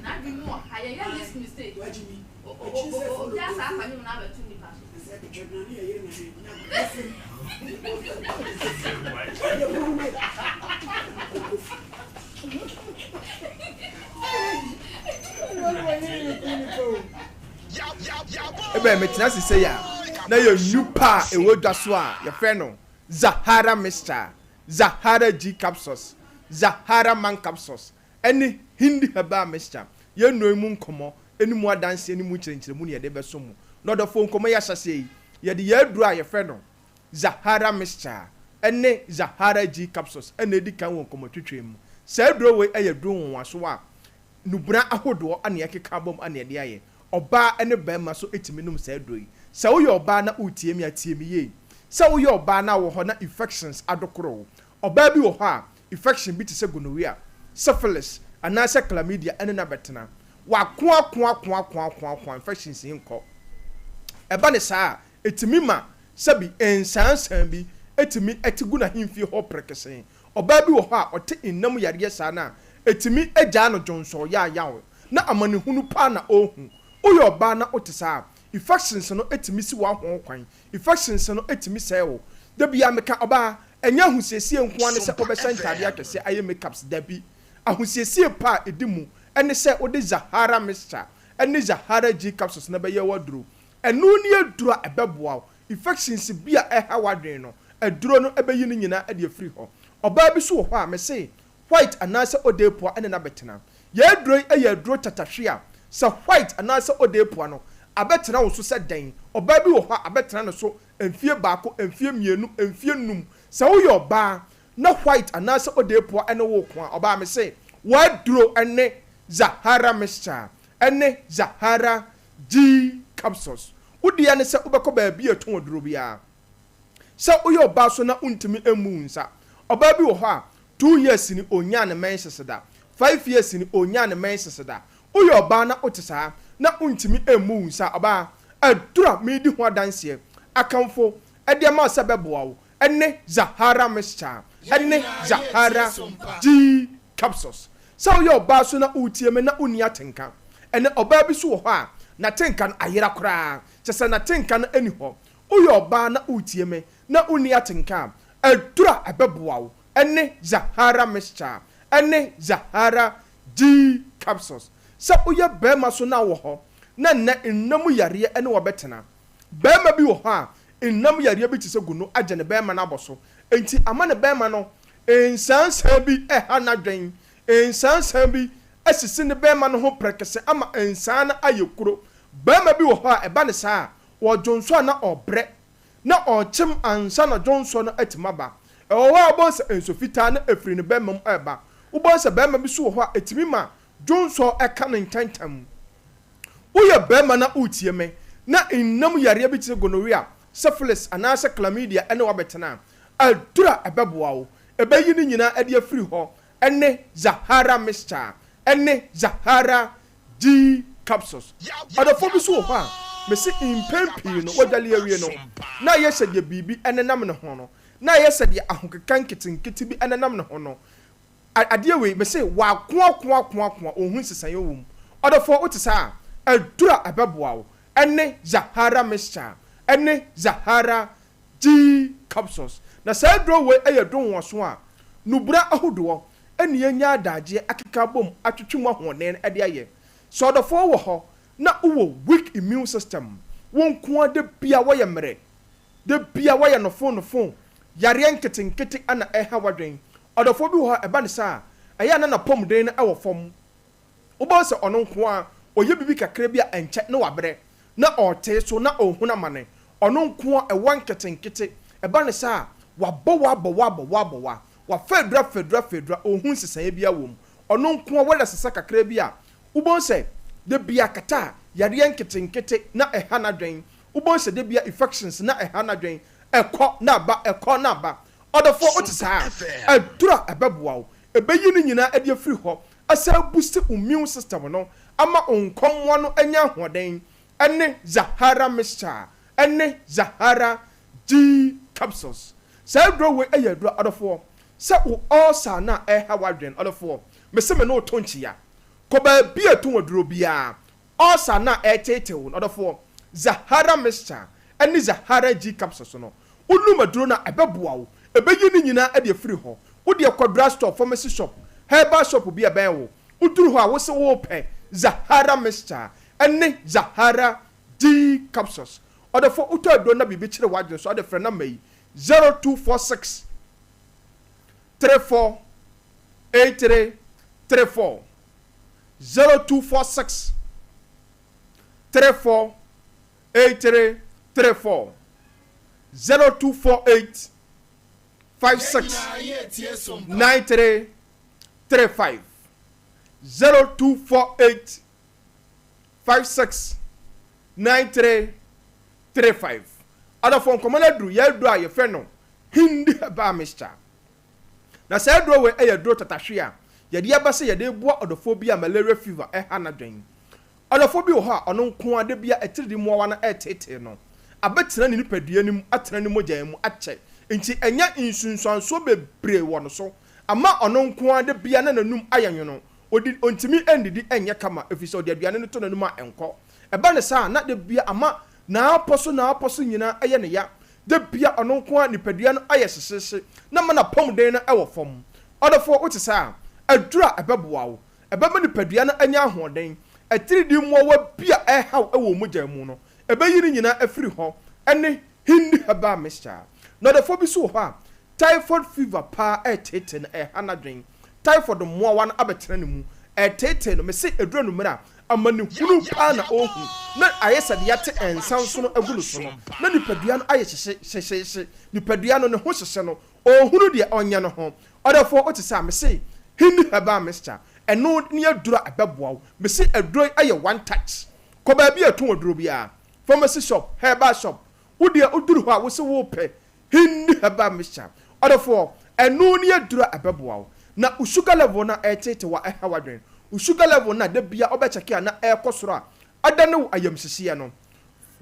na bi mu ha ye yes mistake wajimi o ya sa fa mi na ba tu ni pa so se picture na ye na ebe me tena se ya na ye nupa e wodwa so a ye fe no Zahara Mr. Zahara G capsules Zahara man capsules any hindi haba Mr. ye no mu nkomo eni mu adanse eni mu kirenkire mu ne ye de beso mu no do fo nkomo ya hyase ye de ye aduru a ye fe no Zahara Mr. ene Zahara G capsules ene di kan won nkomo twetwem sa aduru we eye duru won so a nubra ahodo ane ye keka bom ane de aye oba ene bema so etimi num sa aduru yi sa wo ye oba na utie mi atie mi ye sa wo ye oba na wo ho na infections adokoro oba bi wo ho a infection bi te se gonorrhea syphilis anase chlamydia ene na betena wa kwa infections hin ko eba ne sa etimi ma sabi ensansan bi etimi etigu na himfi ho prekesen oba bi wo ho a ote innam yare sa na etimi agya no jonso ya yawo na amane hunu pa na ohun oye oba na otisa infections no etimi si wa ho kwan infections no etimi sewo da bia meka oba enya husiesie nko ane se obesha ntade akese aye makeups da bi ahosiesie pa edimu ene se ode Zahara mixture ene Zahara G capsules na beye waduro enu ni aduro a ebeboa infections bia eha wadwen no aduro no ebeyi ni nyina ade afiri ho oba bi so ho a me say white anase odepoa ene na betena ye aduro eye aduro tatahwe a se white anase odepoa no abetena wo so se den oba bi wo ho abetena no so emfie baako emfie mienu emfie num se wo yo ba na white anase odepoa ene wo ko a oba me say waduro ene Zahara mixture ene Zahara G capsules udi ane se ubeko baabi eton oduro bia se uyo ba so na untimi emu nsa oba bi wo ho a 2 years ni onya ne men seseda 5 years ni onya ne men seseda uyo ba na otisa na untimi emu nsa oba adura medi ho adanse akamfo ede ma se beboa wo ene Zahara mixture ene Zahara G capsules so uyo ba so na utie me na uni atenka ene oba bi so wo ho a na tenka no ayera kora chese na tenka no ani ho uyo ba na utie me na uni atenka adura abeboa wo ene Zahara mixture ene Zahara G capsules so uyo be ma so na wo ho na ennamu yare ene wo betena be ma bi wo ho a ennamu yare bi tise gunu agye ne be ma na aboso enti ama ne be ma no ensansa bi eha na dwen ensansa bi asisi ne be ma no ho prekese ama ensana ayekuro be ma bi wo ho a eba ne saa wo jonso na obre na ochim ansa na jonso no atimaba ewo abonsa ensofita na efiri ne be ma eba ubonsa be ma bi so wo ho a etimi ma jonso eka ne ntantam uye be ma na utie me na innam yare bi tse gonorrhea syphilis anase chlamydia ene wabetena adura ebeboa wo ebeyi ni nyina ade afiri ho ene Zahara mixture ene Zahara G capsules adofo bi so ho a me se impempi no wadale awie no na yese de bibi ene nam ne ho no na yese de ahokekan kitinkiti bi ene nam ne ho no ade we me se wa ko ohun sesan yewum adofo otisa adura abeboa wo ene Zahara mixture ene Zahara G capsules na sa dro we eyedon wo so a nubura ahodo ene yenya adaje akeka bom atwetwemu ahonen ade aye so adofo wo ho na uwo weak immune system won ko de bia wo ye mere de bia wo ye no fon yare nketinketi ana eha wadwen adofo bi ho eba ne sa eya na pom den na ewo fom ubo se ono nko a oye bibi kakra bia enche na wabre na ote so na ohuna mane ono nko a ewa nketinketi eba ne sa wabo wa fedra ohun sesan bia wom ono nko a wala sesa kakra bia ubo se de bia kata yare nketinketi na eha na dwen ubo se de bia infections na eha na dwen ekọ na ba odofo otisa adura ebeboa wo ebeyi ni nyina ade afiri ho asa boost immune system no ama onkomwa no anya hoden ene Zahara mixture ene Zahara G capsules sa dro we eyadura odofo sa wo osa na eha wadwen odofo mese me no tonchia ko ba bia to waduro bia osa na etete wo odofo Zahara mixture ene Zahara G capsules no unu maduro na ebeboa wo ebeyi ni nyina ade afiri ho wo de kwadra store pharmacy shop herbal shop bia ben wo uduru ho a wo se wo pe Zahara mixture ene Zahara G capsules odefo utado na bibi kire wadwe so ade frena mai 0246 34 8334 0246 34 8334 0248 56 9335 0248 56 9335 ada fon komana dru ya dru a ye fe no hindi ba mixture na sa dru we e ya dru tatahwe a ye de abase ye de boa odofobia malaria fever e ha na dwen odofobia ho a ono nko ade bia etiridi mowa na etete no abetena ni nipadua nim atena ni mogyan mu ache nti enya insunsuanso bebre wono so ama ono nko ade bia na nanum ayenwono odi ontimi endidi enye kama efise odi aduane no to nanum a enko eba ne sa na de bia ama na aposo nyina eye ne ya de bia ono nko a nipadua no aye sesese na ma na pom den na ewo fom odofo otisa adura ebeboa wo ebema nipadua na anya ahoden atiridi mmowa bia ɛhaw ɛwɔ mogya mu no ɛbɛyiri nyina afiri hɔ ɛne hindi haba mixture na defo bi so hɔ a typhoid fever pa ɛtete na ɛhanadwen typhoid mmowa na abɛtena ne mu ɛtete no me se eduro no mera amani hunu pa na ohu na ayesa de yate ensan so no agulu so no na nipadua no aye hyehye nipadua no ne ho hyehye no ohunu de onya no ho odafo otisa me se hindi haba mixture eno ne adura abeboa me se aduro aye one touch ko ba bi ato oduro bia pharmacy shop herbal shop wodi oduru ho a wo se wo pe hindi haba mixture odafo eno ne adura abeboa na usugar level na etete wa ehawadwen usugar level na de bia obecheke na ekosoro a adane ayamsisiye no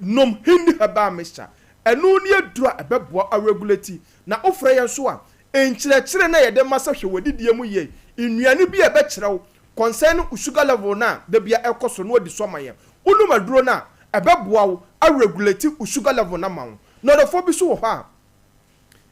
nom hindi haba mixture eno ne adura abeboa a regulate na ofre ye so a enkyerɛkyerɛ na yɛde masa hwe wadidie mu ye nnuane bi ɛbɛkyerɛw concern sugar level na de bia ɛkɔso no odi so maye unu maduro na ɛbɛboa wo a regulate sugar level na ma wo na defo bi so wo ha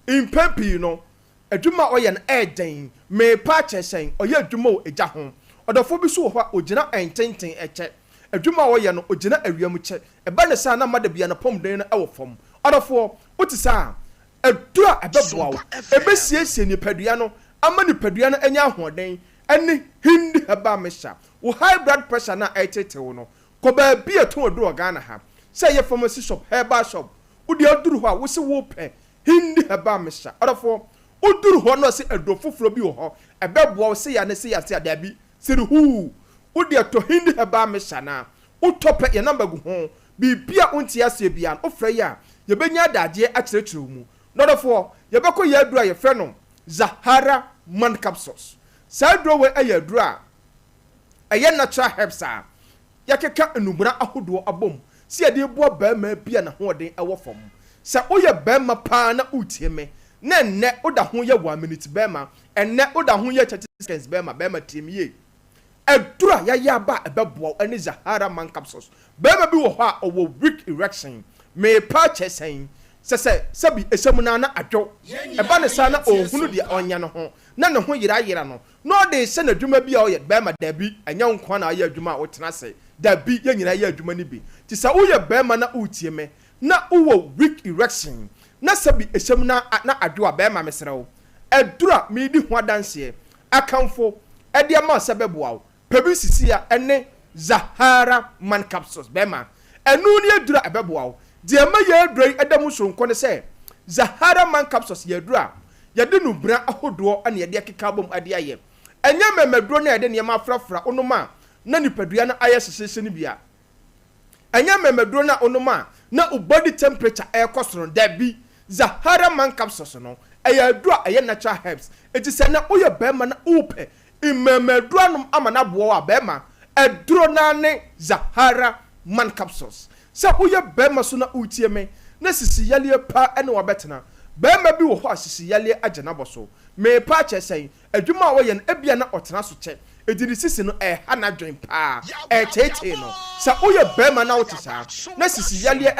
impempi no adwuma ɔyɛ no ɛden me pa kyɛsɛn ɔyɛ adwuma wo egya ho ɔdefo bi so wo ha ogina ɛntenten ɛkyɛ adwuma ɔyɛ no ogina awiam kyɛ ɛba ne sa na ma de bia na pomden no ɛwɔ fam ɔdefo otisa adura abeboa wo ebesiesie nipadua no ama nipadua no anya ahoden ene hindi haba mixture wo high blood pressure na ɛtetew no ko ba bi eto oduro Ghana ha say ye pharmacy shop herbal shop udi oduru ho a wo se wo pɛ hindi haba mixture odafo oduru ho no se aduro foforo bi wo ho ɛbɛboa wo se ya ne se ya se ada bi se hu udi eto hindi haba mixture na utopɛ ye number gu ho bi bia unti ase bia ofrɛ ya ye benya dadeɛ akyerɛkyerɛ mu nodofo yebeko ye adura ye frɛ no Zahara man capsules sa adura we aye adura aye natural herbs a yakeka enumura ahodo abom si ade bo ba ma bia na hoden ewo fom sa oye ba ma pa na utie me na nne oda ho ye 1 minute ba ma enne oda ho ye 30 seconds ba ma tie me ye adura ya ba ebeboa ene Zahara man capsules ba ma bi wo ho a owo weak erection me pa chesen sese sabi esemuna na adwo eba ne sa na ohunu de onya no ho na ne ho yira no no de se na dwuma bi a oye ba ma dabi anya nkwa na aye adwuma a wotena se dabi ye nyina ye adwuma ni bi ti sa wo ye ba ma na utie me na uwo weak erection na sabi esemuna na adwo a ba ma mesrew edura mi di ho adanse akamfo ede ma sebeboa pebi sisi a ene Zahara man capsules ba ma enu ni edura ebeboa die ma ye adroi adamu sonko ne se Zahara man capsules ye adura ye de no bra ahodo ane ye de keka bom ade aye enya memaduro na ye de ne ma frafra onoma na nipadua na aye sesese ne bia enya memaduro na onoma na body temperature e kosoro da bi Zahara man capsules no aye adura aye natural herbs eti se na oye ba ma na upe memaduro no ama na bo wa ba ma aduro na ne Zahara man capsules sa uye bema so na utie me na sisi yale pa ene wabetena bema bi wo ho asisi yale agena boso me pa kyesen adwuma wo ye no ebia na otena so kye ediri sisi no hanadwen pa tete no sa uye bema na wotisa na sisi yale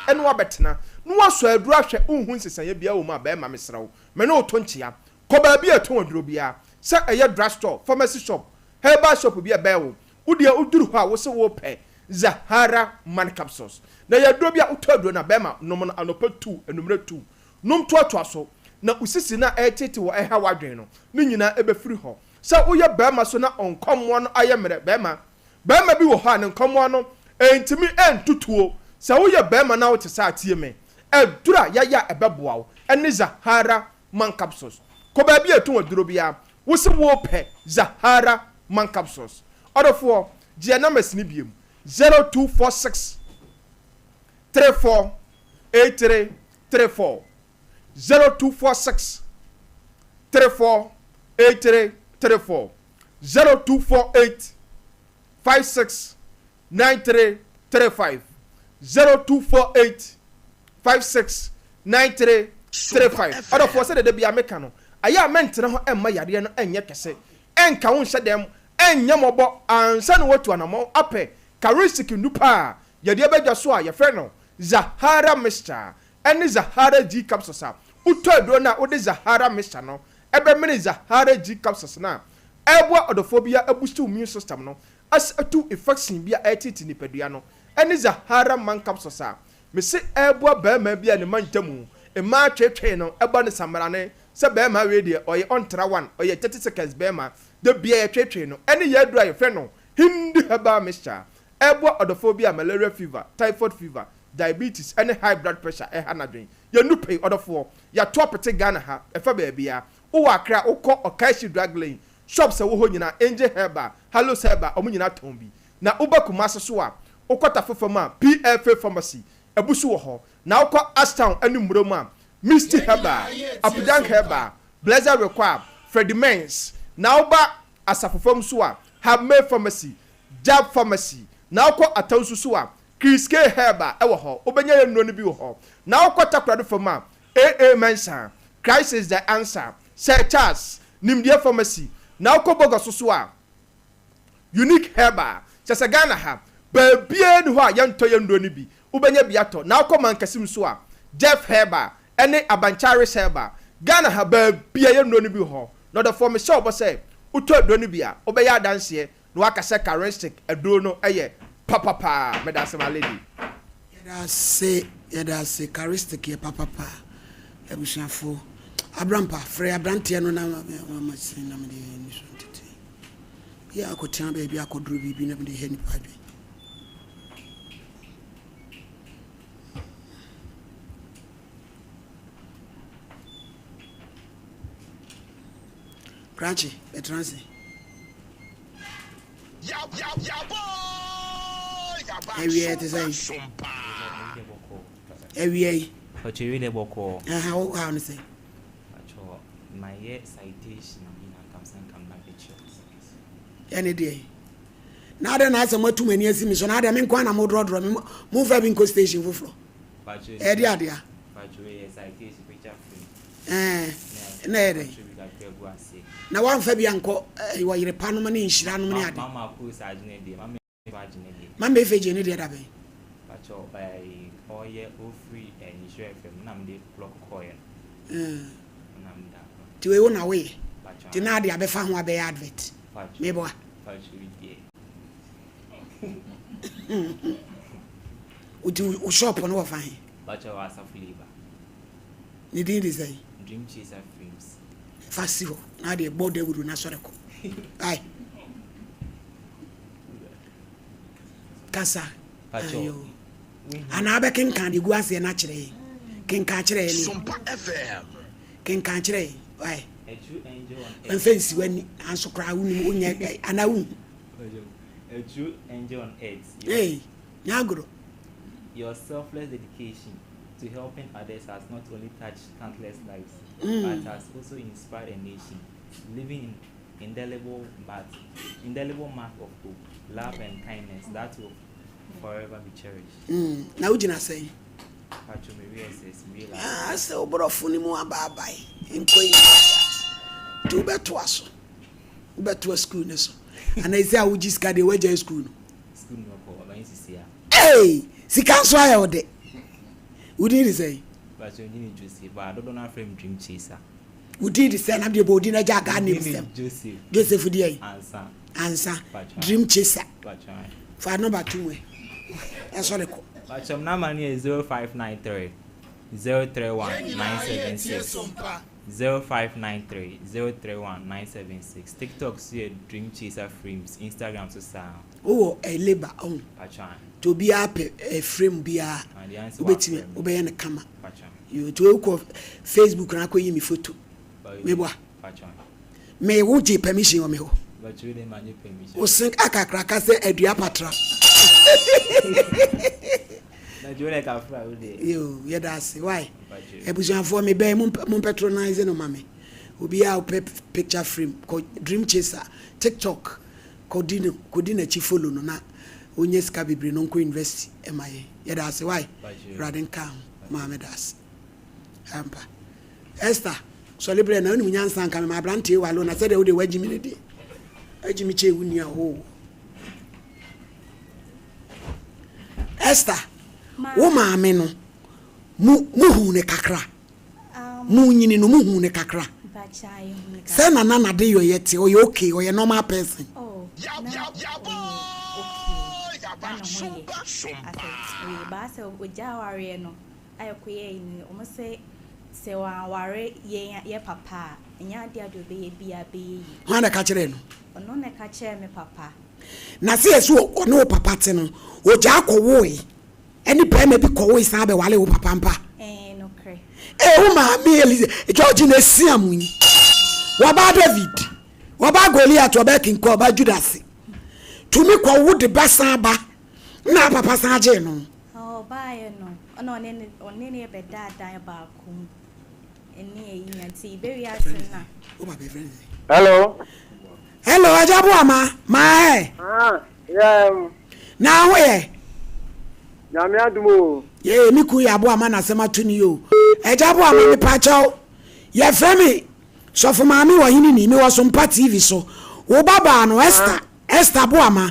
ene wabetena no waso aduru ahwe unhu nsesanye bia wo ma bema mesrew me no otonchia ko ba bia ton aduro bia sa eye drugstore pharmacy shop herbal shop bia bewo udia uduru ho a wo se wo pe Zahara man capsules na ya dobia utodro na bema nom na anopa 2 enumere 2 nom toatoa so na usisi na etete wo eha wadwen no ni nyina ebefiri ho sa uye bema so na onkomwo no ayemere bema bi wo ha ne nkomwo no entimi entutuo sa uye bema na wote sa tie me edura ya ebeboa wo ene Zahara man capsules ko ba bia etu oduro bia wo se wo pe Zahara man capsules odofo je na masini biem 0246 34 83 34 0246 34 83 34 0248 56 93 35 0248 56 93 35 Other for said the be Americano aya mentina ho emma yare no enye kese enka wo hye dem enya mobo ansa no watu anamo ape karisiki nupa yade abedwa so a ye frɛ no Zahara mixture ene Zahara G capsules a utodro na ode Zahara mixture no ebe mene Zahara G capsules na Ebwa odophobia boost immune system no as to infection bia etiti nipadua no ene Zahara man capsules a me se ebwa ba ma bia ne mantamu e ma twetwe no eba ne samara ne se ba ma we de oye ontra one oye 30 seconds ba ma de bia ye twetwe no ene ye dura ye fe no hindi haba mixture ebwa odophobia malaria fever typhoid fever diabetes ene high blood pressure e hanadwen ye nupe odofo ya topete Ghana ha e fa ba bia wo akra ukọ Okashi drug lane shops wo ho nyina Angel Herba Hello Herba omo nyina tombi na ubakuma so a ukọta fofoma PFA pharmacy ebusu wo ho na ukọ Ashtown animurom a Misty Herba Apudan Herba Blazer Require Freddy Mens na uba asafofom so a Have pharmacy Jab pharmacy na ukọ Atawsu so a Chris K Herba ewo ho obenya ye nnuro ne bi wo ho na ukọta krado foma AA Mensa Christ is the answer Sir Charles Nimdia pharmacy na ukoboga so a Unique Herba Chasagana ha babie ni ho a yento ye ndo ni bi ubenya biato na ukoma nkasim so a Jeff Herba ene Abanchari Herba Ghana ha babie ye ndo ni bi ho no the form show bo say uto do ni bia obeya danse no akase characteristic aduro no eye papa medase my lady yeda say characteristic ye papa ebushafo Abrampa free abrantie no na masin na me ni so tete ya akotia ba bia akoduru bibi na me he ni padwe Crunchy betransi ya boy ewie te say Sompa ewie Ochiwi le boko how ni say my citation come na pictures any day na dey na say matu mani asimi so na dey me kwa na mo drodro me move up in co station foforo e dey adia pacho citation picture free na dey na wan fa bia nko wa yire panu ma ne nhira no ne ade mama ko sa agene dey mama feje ne dey da be pacho by oye ofri and share fm na me dey block coin tiwe wona we ti na ade abefa ho abe advert me bo u shop no wa fahin bacha wa safliba ni din say dream chaser films fasiho na ade bode wuru na soreko ai kasa ayo ana abe kenkan de guase na kire kenkan kire ni Sompa FM kenkan kire ai en fancy wani anso kra wuni onya ana wu a true angel on earth. Hey, nyagro. Your selfless dedication to helping others has not only touched countless lives, but has also inspired a nation, living in indelible mark of hope, love and kindness that will forever be cherished. Now you say Pacho Maria says realize so brofuni mu ababai nkoi to beto aso beto school ne so and I say we just got the way school no ko ba yin sisia hey sika so ayo de we did say Pacho ni Joseph ba do na frame dream chaser we did say na de body na jaga name sem Joseph dey answer dream chaser Pacho for number 2 we e so le ko Pacho na mani 0593 031 976 0593 031 976 TikTok see dream chaser frames Instagram so sound a labor on Pachan to be up a frame bia obetime obey na kama Pachan you to ko Facebook na ko yimi photo me boa Pachan me wo je permission o me ho but you dey many permission o sink akakra ka se adua patra na jole ka fra we dey yo ye da say why ebujan for me be mun patronize no mame obi a picture frame ko dream chaser TikTok ko dina chi follow no na onye ska bibiri no ko university emaye ye da say why radin kam mame das ampa Esther so libre na unu nyansa nka me ma brante walo na say de wo de wagimi ne de agimi che wuni a ho Esther wo maame no mu hu ne kakra mu nyini no mu hu ne kakra Say na de yo yet or you okay or you normal person. Oh. Papa, and ya dear do be a When I catch it. No, ne catch me, papa. Na see so or no papa teno, or Jack or woy. Any pay may be called Sabe Wale or Papa. No cray. Ma, me, George in a Siam. What about David? What about Goliath to a backing call by Judas? To me, call wood the best Saba. Na Papa Sajeno. Oh, by no, on any bed that die about coom. And near you and see very Hello. Hello, Ajabuama. My. Yeah. Now where? Namiadumo. Ye, Miku Yabuama na sema tuni yo. Ajabuama ni pacho. Ye fremi. So for mami wa hini mi wa Sompa TV so. Wo baba no Esther Buama.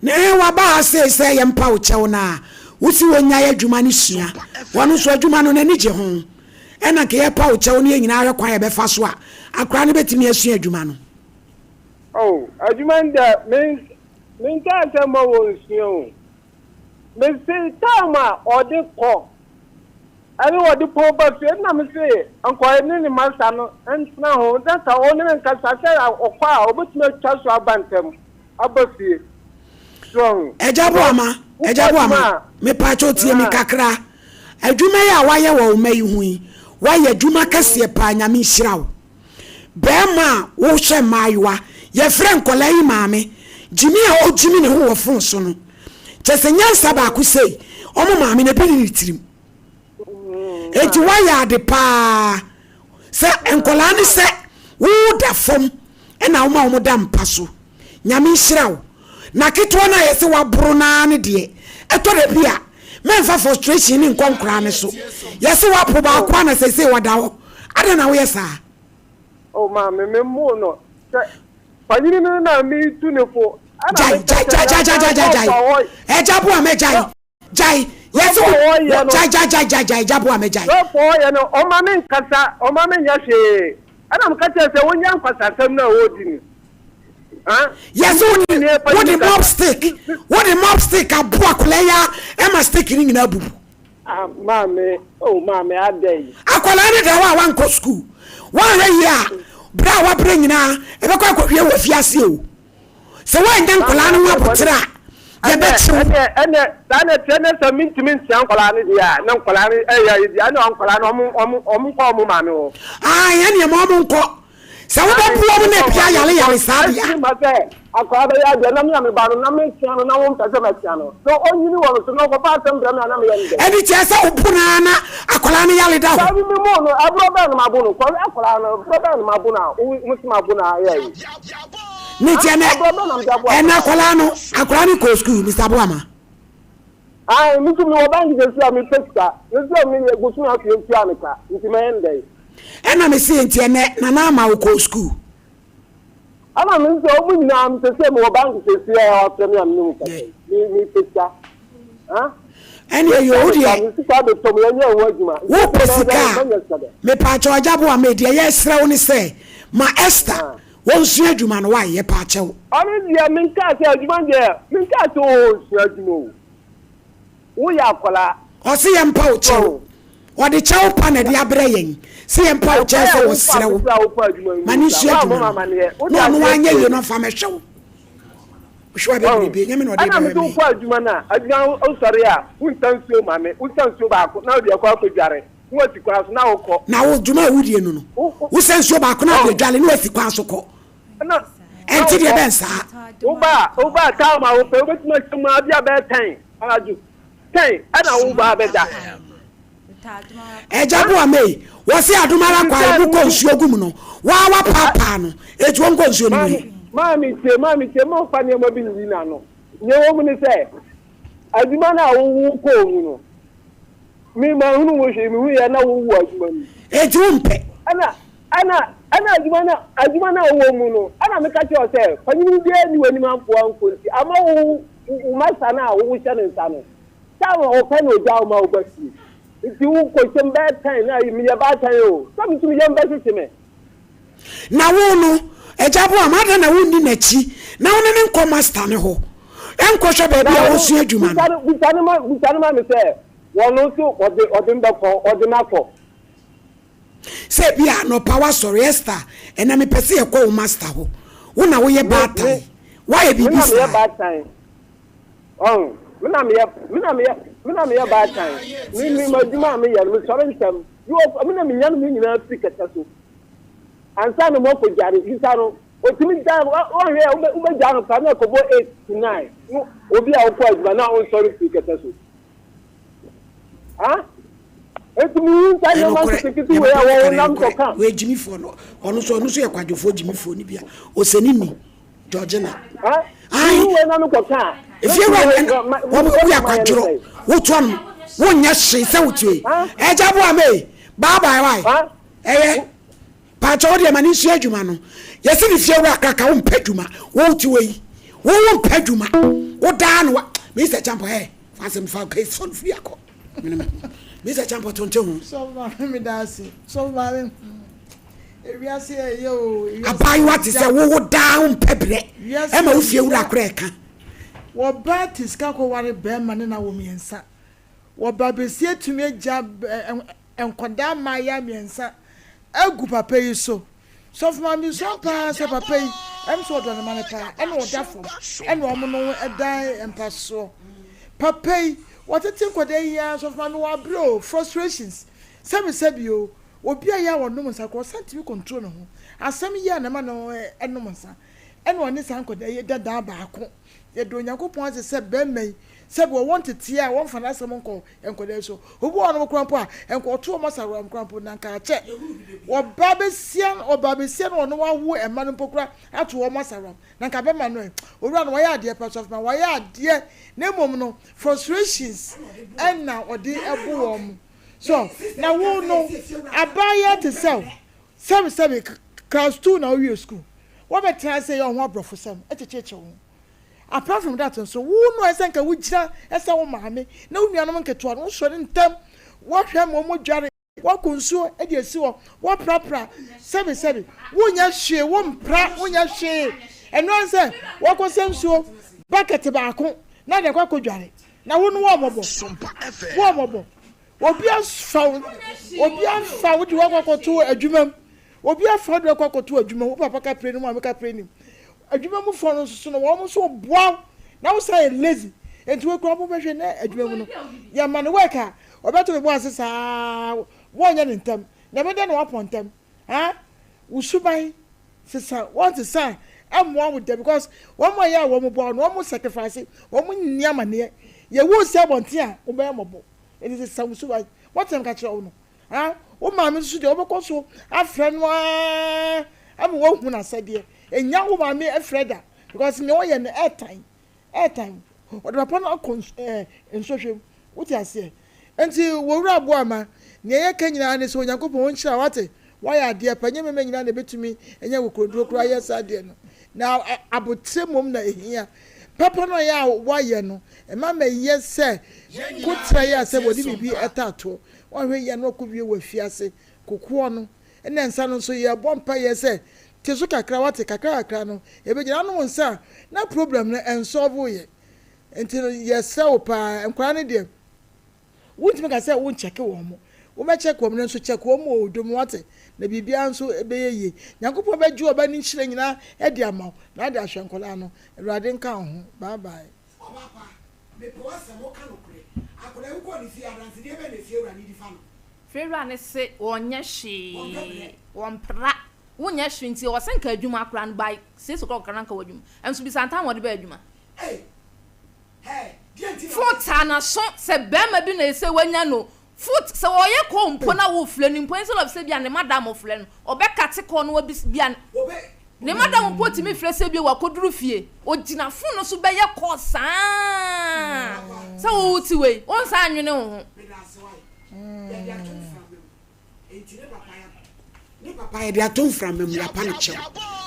Ne wa ba say yempa wo chew na. Wusi wonya ye adwuma ne sua. Wonu so adwuma no nani je ho. Ena ke ye pa wo chew ne nyina re kwa ye be fa so a. Akra ne betimi asua adwuma no. Oh, adwuma nda means ka tama wo nsuo. Me say tama odi ko. Ani odi po ba se na me say anko ni masa no entna ho that ka oni nka sa say okwa a obetimi atwa so abantem. Abafie. Strong. Ejabuama. Me pacho tie me kakra. Adwuma ya waye wo mayi hui. Waye adwuma kase pa nyame hirawo. Bema wo hwe maiwa. Ye frɛ nkola yi maame. Jimi a o jimi ne ho wo fon so no. Chese nyansa ba ku sei. Omo maame ne bi ni tirim. Enti waye ade pa. Se nkola ne se wo da fom. Na wo da mpa so. Nyame hirawo. Na kitwa na yesi wa bruna ne de eto de bia menfa frustration ni nkonkra ne so yesi wa po ba kwa na sese wada ho ada na wo yesa oh ma me mo no fanyini na mi tu ne fo jai ejabu amejai jai yesi jai jabu amejai so for ye no o ma me nkasa o ma me nya hwe ana mkata se wonya nkwasa sam na wodi ni. Yes, what the mob stick? What the mob stick? A boakuleya, Emma sticking in a boo. Mammy, oh, mammy, I dare. I call it one co school. 1 year, Brawa bring now, if I could hear with Yasio. So when then Colano Potra, I bet you, and then a mean to mean Uncle Annie, no Colani, I know Uncle Anno, Mamma. I am your mom. So what problem ne pia yale sabia akwaba ya de na me ba no na me tia no na won pese me tia no so onyi ni wo so no ko pa sem bra me na me yende edi tie se opuna na akola ne yale da ho sabi mi mo no abro ba no mabu no ko akola no bro ba no mabu na musi mabu na ya yi ni tie ne na akola ni ko school Mr. Boama ai mi tu mi wo bangi je sia mi pesta ni so mi ye gusu na tie tia me ka nti me yende ena me see ntie ne na ma wo ko school ana me so obu nyina am se me wo bank se se ya o temi am ni ka ni pesa ha ene yo odi e sika be to me nya wo adwuma wo pesika me pa cho ajabo a me de ye sra wo ni se ma Esther wo nsu adwuma no wa ye pa chew oni dia me nka se adwuma de me nka se o nsu adwuma wo ya akola o se ye mpa o chew o de chew pa na de abre yen se ye mpa o chew so wo sra wo mani nsu adwuma no no anya ye no fa me hwew shwa be bi nyame no de ana me to kwa adwuma na adwuma o sori a untansuo mame untansuo ba ko na o de kwa dware wo ti kwa so na wo ko na wo dwuma wudie no no wo sansuo ba ko na de dwale na wo si kwa so ko na enti de ben sa wo ba ta ma wo pe wo ti ma chuma bia be 10 alaju 10 ana wo ba be da ejabu amei wo si adumara kwa bu ko nsuo gum no wa papa no etu won ko nsuo no yi mami che mo fa ne mo bi ni na no nye wo mu ni se aduma na wo ko mu no mi ma hunu wo hwe mi hu ya na wo wu aduma ni etu mpe ana aduma na wo mu no ana me ka che o se fanyi bi e ni wani ma mpo anko ti ama wo masa na wo hwe ne nsa no ta wo o pa no ja o ma o ba si If you question bad time, now you mean a bad time. Come to me, young baby. Now, no, a job of mother and a wound in a chi. Now, an income master, no. And question baby, I will see you, man. We can't say, one also, or the Napo. Say, we are no power, sorry, Esther, and I'm a person called master. When are we a bad time? Why be bad time? Oh, when I'm here bad time. Me, my demand, me, and sorry, some. You are a young woman in a ticket. And some of them Jari, you know, what to me, oh, yeah, down from 8 to 9. Will be our point, but now sorry, ticket. Huh? It's me, I don't know. Where Jimmy for no, or so I quite for Jimmy for Nibia, or Senimi, Georgiana. If you want, we are quite true. What one yes, she said to you. Eh, Jabba me, bye bye. Eh, Pachodia Manisia Jumano. Yes, if you are Kaka, Peduma, won't you? Won't Peduma? What down what? Mr. Champo, eh? Fasten for case on Fiaco. Mr. Champo, don't you? So, me dancing. So, Marvin. If you say, yo, I buy what is a woe down pepper. Yes, I'm a few la cracker. What bad is Kako Wari Bearman and a woman, sir? What Baby said to me, Jab and condemn my yammy and sir. I'll go papa you so. So for my son pass a papa, I'm so done a man, and what therefore, and woman a die and pass so. Papa, what a think what they years of my bro, frustrations. Some said you. Obi aya won no monsa ko sent me control no asem ye na ma no eno monsa eno ne san ko de dada ba ko ye do Yakopon se be mai se bo want to a won fa na asem ko enko de so obi won krampo a enko to mo saram krampo na ka che wo babesian won wa wo e ma no pokura ato wo mo saram na ka be ma no owura no wa ya ade part of ma wa ya ade na mom no frustrations and na odi ebu wo mo. So now we know abaya to sell. Seven class 2 now you school. What better I say on one professor at the church. Apart from that, so who know I think I would just as our mammy. No, we are not going to shouldn't tell what him or more jarring. What consume at your sewer, what proper 7 won't you share 1 pra, won't you share? And no answer, what was some so back at tobacco, not a quack jarring. Now, one warmable. Obi afa wo wa to adwuma obi afa do akọ to adwuma wo papa ka pre ni mo ka pre ni adwuma mu fo no so no wo mo so boa na wo say lazy enti we kro bo behwe na adwuma mu no ya man work a obeto be bo asesa wo nya ni ntam na me de no apontam ha wo suban sesa want to say am one with them because one more year wo mo bo no mo sacrifice wo mo nya mane ye wo si abonte a wo be mo bo. It is some super. What time catch you? Ah, oh, mammy, should you overcome a friend? I'm one when I said, dear, and young woman, me a Freda, because no way in airtime. What upon our in social, what I say. Until we're a woman, near Kenya, and so Yakopon shawate. Why are dear Panyam making a bit to me, and you could look right as I did. Now, I would say, Mum, here. Papa no ya why no e ma me yes say ko tra ya say body bibi etato won hwe ye no ko bi we fiase kokuo no ene nsa no so ye bompa ye say te so kakra wate kakra no e be gina no nsa na problem no ensolve ye until ye say pa enkwa ne de wonti me ka say won check wo mo wo me check wo mo nso check wo mo odum wate na bibia nso ebeye Yakopon be ju oba ni nhire nyina e de amaw na de ahwenkola no Awurade nka ho bye bye papa me po asemo ka no kure akora wo ko ni fi adanse de be na fi Awurade di fa no Fera ne se wonye hwe wonpra wonya hwe nti wo senka adwuma akora no bai se so ko kananka wadwuma enso bi santan wo de ba adwuma fota na so se bema bi na ese wanya no foot so oye ko mpo na wo fle ni mpo instead of say bia ne madam of fle no obekate ko no bia ne madam mpo timi fle se bia wakoduru fie ogina fun no so be ye ko saa so wo ti we on sa anwene ho ne papa ye dia ton from me ya pa no che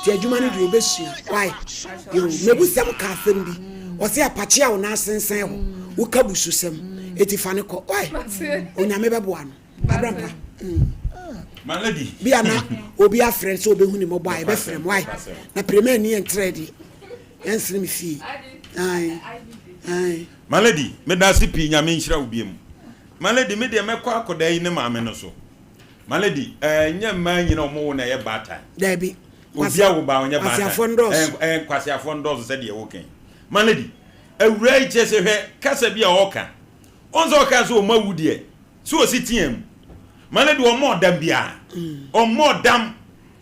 ti adwuma ne de obesua why yo mebu sem ka asem bi o se apache a wo na sensen ho wo kabusu sem eti fa ne ko why onyame beboa no abrampa my lady bi ana obi a friend so obi hu ni mo boy be frem why na premier ni entredy ensiri mi fi ai my lady me da si pi nyame nhira obiem my lady me de mekọ akoda yi ne maame no so my lady nya ma nyina omo na ye bata da bi obi a wo ba onya bata kwasi afondos se de wo ken my lady awura iche se hwe kasa bi a oka onzo ka so ma wudie so ositiem my lady o mo dam bia o mo dam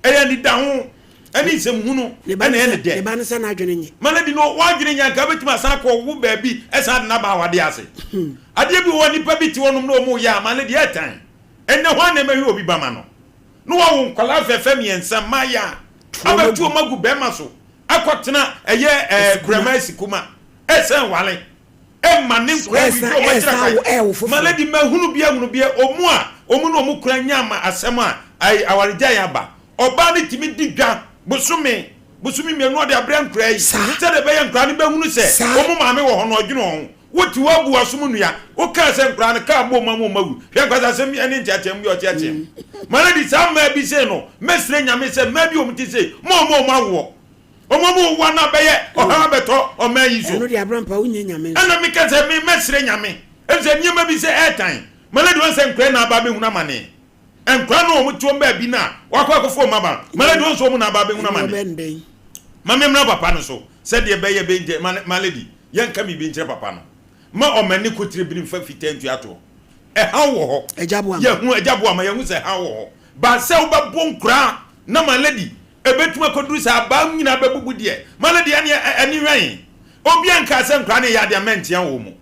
eya ni da ho ani se hunu ana ene de le ban se na adwene nye my lady no wa adwene nya ka betima san ko wo ba bi esa na ba wade ase ade bi wo nipa bi ti wonum no mo ya my lady etan ene ho na mahwe obi ba ma no no wa won kwala fefe miensa maya abatu magu be ma so akotena eye gramasi kuma esen wale ma ne nkura bi do ma kira my lady mahunu bia omu no omu kura nyama asem a awarija ya ba oba ne timi digwa busumi me no de abran kura yi se de be ya nkura ne behunu se omu maame wo ho no odwene ho woti wagu asum nua o ka se nkura ne ka bo mamu magu hwe kwasa se mi ene ntiatem bi o tiatem my lady sam ma bi se no mesre nyame se ma bi omti se mo mawo omomu wa na beye o ha beto o ma yizo no de abrampa unye nyame ana mi ka se mi mesre nyame eze nyema bi se airtime my lady won se nkura na aba be huna mane enkura no omu tuo ba bi na wakwa akofo maba my lady won so omu na aba be huna mane mame mna papa no so se de beye be nje my lady yanka mi bi nje papa no ma o mani kotire bi mfa fitantu ato ha wo ho ejabo ama ye hu ejabo ama ye hu se ha wo ho ba se wo ba bo nkura na my lady ebetuma koduru sa ba nyina bebubu de my lady ani hwan obi anka se nkura ne ya de mentia wo mu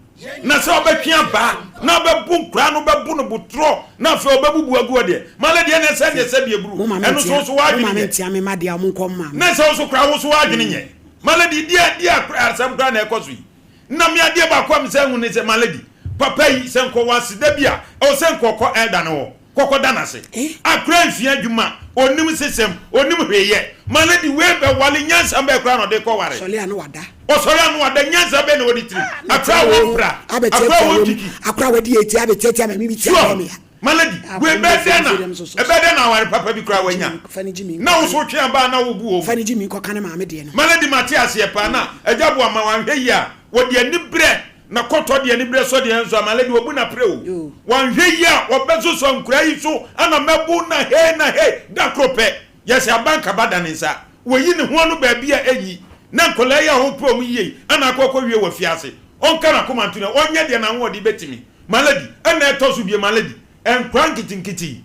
na se obetwea ba na bebu nkura no bebu no butro na fe obebubu agu de my lady ene se de se bi eburu eno so wa adwene mentia me ma de amunkom ma na se so kura wo so wa adwene nye my lady dia asem kura na ekoso yi na me ade ba kwa mse hu ne se my lady papa yi se nko wasida bia o se nkoko elda no wo kokko dana se akra nfia dwuma onim sesem onim hweye my lady we be wale nyansa be kra no de ko ware sole anu wada o sole anu wada nyansa be no wodi tiri akra wo pra akra wo tiki akra wadi eti abeteti ama mi bi ti me my lady we be de na ware papa bi kra wanya na wo so twa ba na wo bu o fani jimi ko kan ma me de no my lady Matias ye pa na ejabo ama wan hwe yi a wodi ani bre na koto de ani bre so de enzo ama lady obu na pre o wan hwe yi a obezo so nkura yi so ana mebu na he da krope yes abanka bada ne nsa woyi ne ho no ba bia eyi na nkola ya ho prom yi ana akokọ wie wa fiase onka na komantu na onye de na ho de betimi my lady ana etoso bie my lady enkran kitinkiti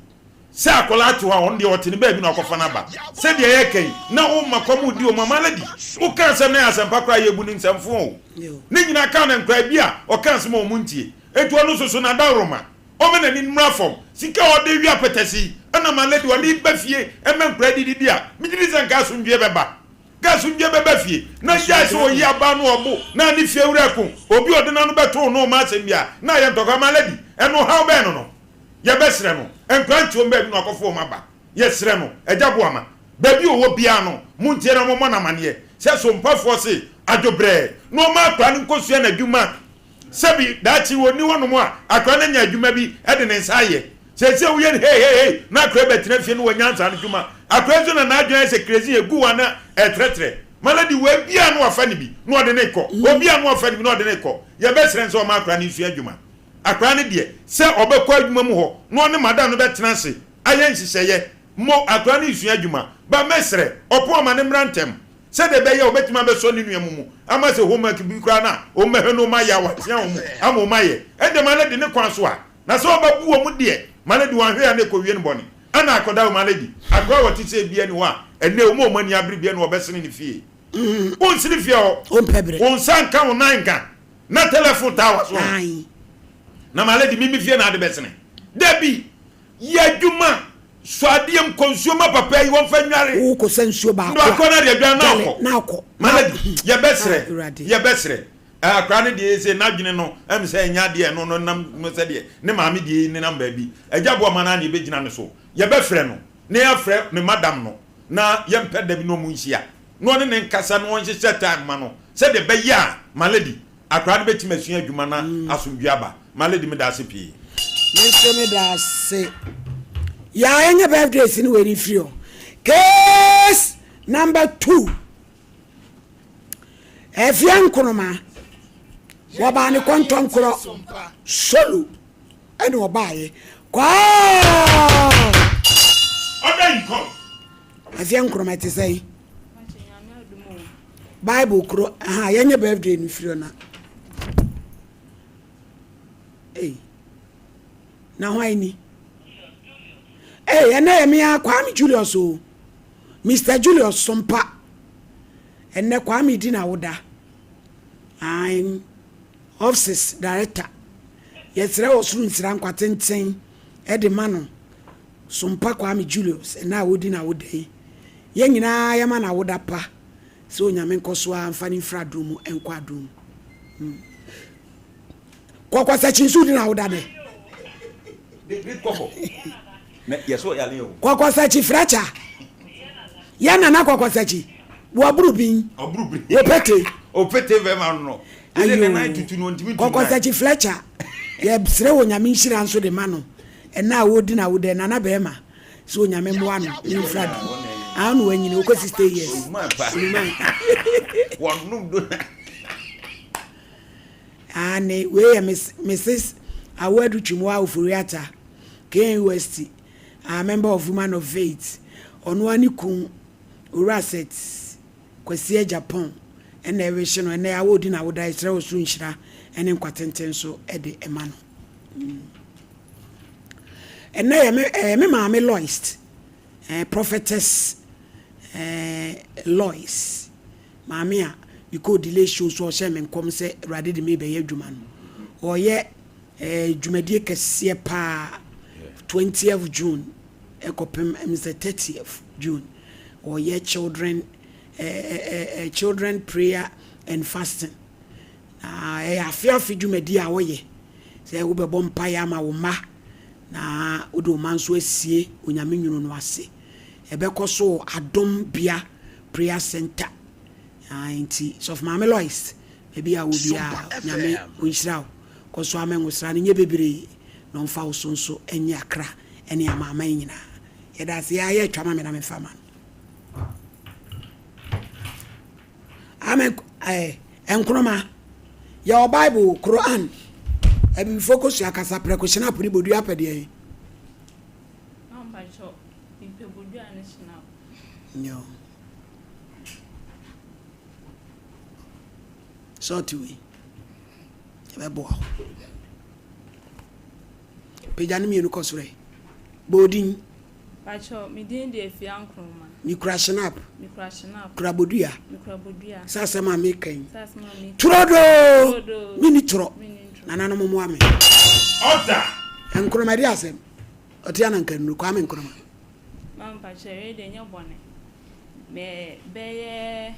se akola to ha on de otene ba bi na okofa na ba se de ye kai na o makomu di o mama lady o kan se na asempa kra ye bu ni nsamfo o ni nyina kan na nkra bi a o kan se mo muntie etu onu soso na da roma o me na ni mra fom sika o de wi apetasi ana my lady wa ni ba fie e me nkra di a mi di se nka so ndwe beba gasu ndwe beba fie na ja so yi aba no obo na ni fie wura ko obi odena no beto no ma asem bia na ye ntoka my lady eno how be no ye besre no enkranti o mba bi no akofo maba ye sre no ejabo ama ba bi owo bia no muntie na mo na mane se so mpafo se adobre no ma akra ni nkosua na adwuma sebi dachi woni wono mo akra na nya adwuma bi e de ne nsa ye se wo ye hey na akra betina fie no wanyansa no adwuma akra zo na adwuma se crazy egu wana etretre maladi we bia no afa ni bi no de ne ko obi anu afa ni bi no de ne ko ye besre nso ma akra ni fie adwuma akra ne de se obekọ adwuma mu ho no ne madam no betena se ayen hihye mo akra ne isu adwuma ba mesre opo ma ne mrantem se de be ye obetima be so ne nuamu mu ama se homework bi kra na o mehwe no ma ya wa tia wo mu ama o ma ye e de maladi ne kwan so a na se obabu wo mu de maladi wan hwe ya ne ko wie ne boni ana akoda o maladi akra wo tise bia ni wa ene o mo mani abri bia ne obesene ne fie on sini fie o pebre on sanka o nanka na telephone ta wa so na maladi mimi fie na de besene debi ya djuma so adiem consumer papa yi won fa nware wo ko sensuo ba ko ko na de dwan na ko maladi ya besre akra ne de se na dwene no em se nya de no nam se de ne maami de ne namba bi ejabo ma na ne be gina ne so ya befre no ne ya frɛ ne madam no na ya mpɛ da bi no mu nhia no ne nkasa no nhye time ma no se de be ya maladi akra ne betima sua adwuma na asomdua ba malady me da se pi me da se ya enye birthday sin we ni free o case number 2 efian kunoma waba ni konton kro solo ene obaye kwa odan ko efian kunoma te say Bible kro yenye birthday ni free na na why ni ene me Kwame Julius o Mr. Julius Sompa ene Kwame di na woda I'm office director yesre osuru nsira nkwatenten de mano Sompa Kwame Julius ena wodi na woda ye nyina ye ma na woda pa so nyame nkoso amfani fradum enkwadum kwakwasa chinsu di na woda de koko me yeso yale o kwakwasa chi fracha ya na kwakwasa chi wo brubin opete ve ma no ile na night tutu no ntimi kwakwasa chi fletcher ye sre wo nyame nhira nso de ma no ena wodi na woda na na be ma so nyame mwa no ni fradu anu wanyini okosi stay years wonum do ane we Mrs. Awadu Chimwa Ufuriata Ken West a member of Women of Faith onwani kun Uraset Kwesi Japan ene erection ene awodi na woda isra osu nhira ene nkwatenten so ede emano ene me maame Loist prophetess Lois maame a biko delay show so shame nkom se rade de me be yadwuma no oye dwumadie kese pa 20th June ekopem the 30th June oye children prayer and fasting afia dwumadie a woye se wo be bom pa ya ma wo ma na odo manso asie onyame nwunu no ase ebekoso adom bia prayer center anti so of Mama Lois maybe I will be nyame unshiraw koso amenwusra ne nye bebere no mfa usonso enye akra ene amama nyina yeda se ya ye twama me na me fama amen enkroma your Bible Quran ebi focus ya kasa precaution apuri bodu apede amba cho impe bodu anishina no so to we ebe pejani mi enuko sure bodin pacho mi din de efian kroma mi crashing up krabodua sasa ma me kan turodo mini turo nanano mo ame order enkroma di asem otia na nkan nu kwa me enkroma mam pacho e de nya bone me beye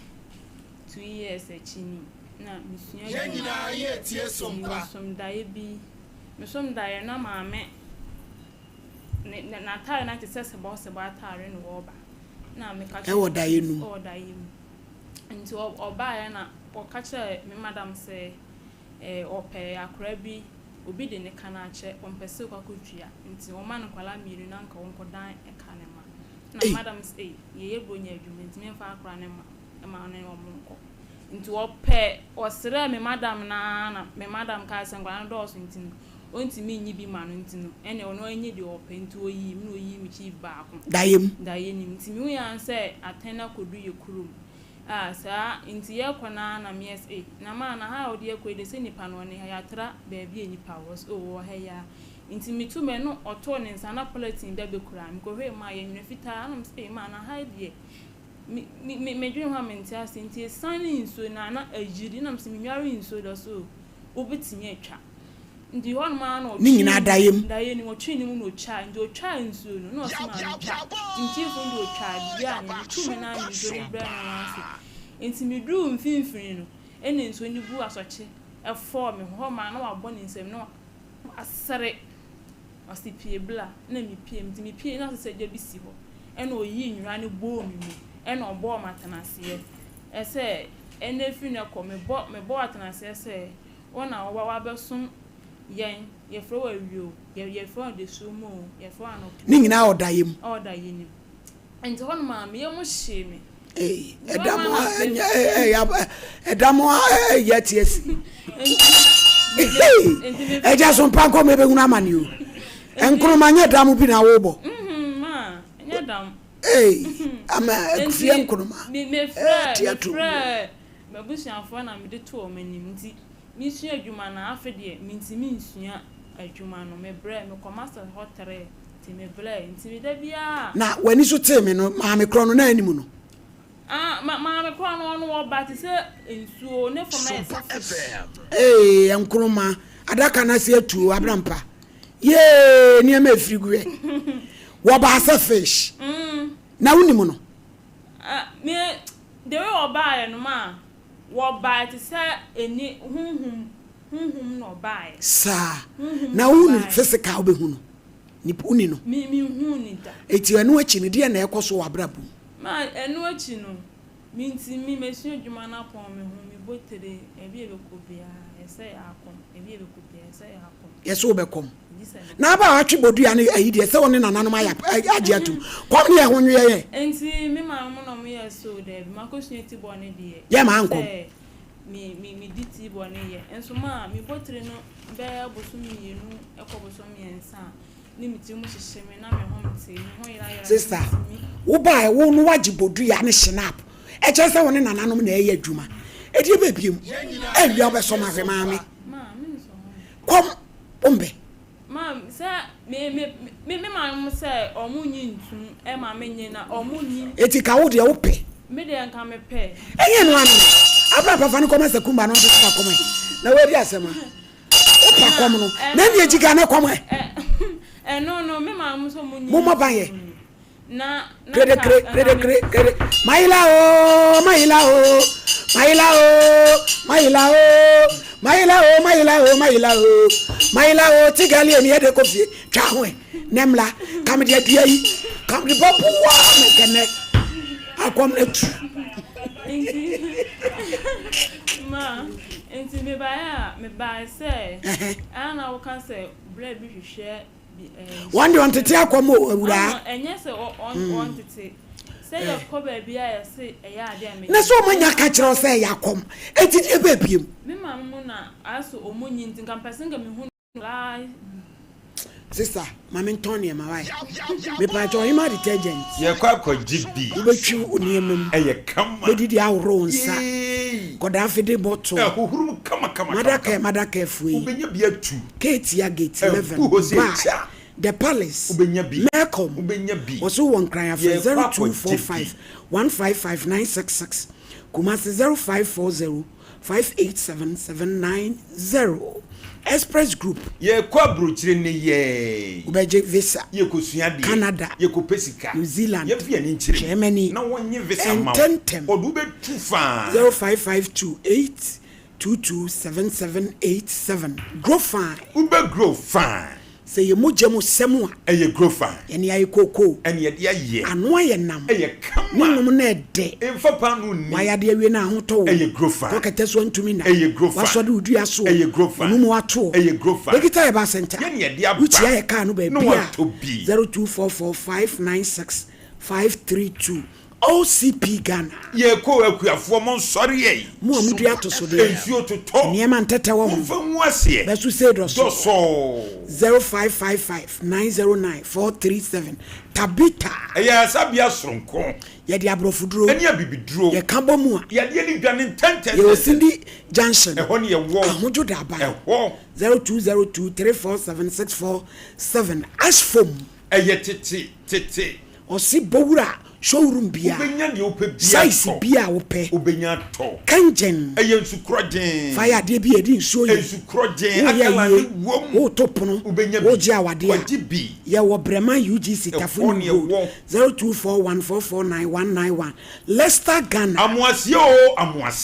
2 years achini na misunya nyina ye tie Sompa somdae bi mesomdae na maame na tare na te sese boss ba tare no oba na me ka e wodae nu nti oba ya na o ka che me madam say ope akra bi obi de ne kana ache ompese kwa kotua nti o man kwala miru na nka wonko dan e kana ma na madam say ye bonya adwuma nti me fa akra ne ma ne o monko nti ope osere me madam na me madam ka sangwa na do so nti onti mi nyi bi ma no nti no ene ono enye de ope nti oyi mi no oyi mi chi ba ko dayem nti mi yan say atena kodu ye kurum sa nti ye kwana na msa na ma na ha odi ekwe de se nipa no ne ya tra ba bi enipa was o ha ya nti mi tu me no oto ne nsa na politin da be kura mi ko hwe ma ye nwene fita na mse ma na ha die me dream ha menti ase nti sani nso na ajiri na mse mi nware nso do so obetinye atwa ndi hon ma no ni nyina dayem ni otwe ni mu no cha ndi otwa nso no no so ma no cha nti fu ndi otwa bia ni tu me na nso ni bra na ase nti mi dru mfinfini no ene nso ni bu asoche e for me ho ma na wabọ ni nsem no asere asipie bla na mi pie nti mi pie na se je bi si ho ene oyi nwura ni bo mi mu ene obo matanase ese ene fi na ko me bo atanase ese wona wa besom yen ye fro awiu ye fro de sumo ye fro ano ni nyina odayem odayem enti hono ma me ye mo hye me edamo yetiesi eja Sompa Nkomo be hunu amani o enkuru manye damu bi na wobo ma nya dam ama ekufie enkuru ma me fra me busuafo na me de to o manim nti mi sua adwuma na afede mi ntimi nsua adwuma no me bre me commerce hotel ti me bre nti me da bia na wani so teme no ma me kro no na animu no ma me kro no no ba ti se ensuo ne for my enkuruma adaka na se atu abrampa ye ne ma friguwe wo ba sa fish na unimu no me de we oba no ma wo ba ti se eni hunhum no ba sa na unu physical be hunu ni uni no mi huni da eti anu achi ne de na ekoso wabrabu ma enu achi no mi nti mi mesu adwuma na pon me hu mi botere ebi ebeko bia ese akon ebi ebeko bia ese akon yeso bekom na ba atwe bodu ya ne ayi de ese woni nananum age atum kom ne ehonwe ye enti mi ma mo no mo yeso de bi makosua ti bo ne de ye ma ankom mi diti bo ne ye enso ma mi botere no be bosu mi yenu ekoboso mi ensa ni mi ti mu hihye me na me ho mte mi ho yira sister wo ba wo no wage bodu ya ne shinap e che se woni nananum na eye adwuma e die be biem e wi obeso ma hwe ma mi so kom ombe ma sa me ma mo se omunyi ntun e ma menye na omunyi eti ka wo de wo pe me de nka me pe enye no anu abra papa ni koma se kumba no so pa koma na we di asema o pa kom no na ni ejiga na kom no me ma mo so munyi mo ban ye na krede maila o tigali eni ede ko fie twa ho nemla kam de adua yi kam de bobu wa me kene akom etu ma enti me ba say ana wo kan say bread bi hwehwe one day on tete akom owura enye se on tete say your ko ba bia ya say eya ade ame na so manya ka kire say yakom eti de ba biem me ma mu na aso omonyi ntin kan person ga me hu lai sister mama Antonia mawai me pa jo hima detergent ye kwa GB ubetwi oniemem eye kama bedidi awro nsa koda afide bottle hohuru kama madaka fui ubenya bi atu Kate ya gate 11 the palace ubenya bi Malcolm ubenya bi also one cry for 0245 155966 Kumasi 0540 587790 Express Group ye kwa brochire ne ye ubeje visa ye ko suade Canada ye ko pesika New Zealand ye fie ne nchire Germany na wonye visa ma odu be tu fa 0552827787 grow fine ube grow fine say ye mojemo semu a ye grow fine ene ayi koko ene ye de aye ano aye nam ye kama ninum na ede emfa pa no ni waya de awie na ahoto ye grow fine to kete so ntumi na ye grow fine waso de udua so ye grow fine numu wato ye grow fine bekita ye ba center ye ne de aba uchi aye ka no ba bia to be 0244596532 OCP Ghana ye ko akuafo mo nsori ye mu amudu ato de ensuo to to niema ntete wo mfa mu ase besu say do so 0555909437 Tabita ya sabia soronko ye de abrofuduro eni abibiduro ye kabo mu a ye de ni dwane ntenten ye osindi junction ho ne ye wo ahojo da ba ho 0202347647 ashfom eye tete osi bowura showroom bia ubenya ne ope bia size bia ope ubenya to kanjen eye nsukrojen fire de bia de nsuo yi nsukrojen akala ni wom o topono ubenya o ji awade a bi ye wo brema UGC tafuni 0241449191 Leicester Ghana amuase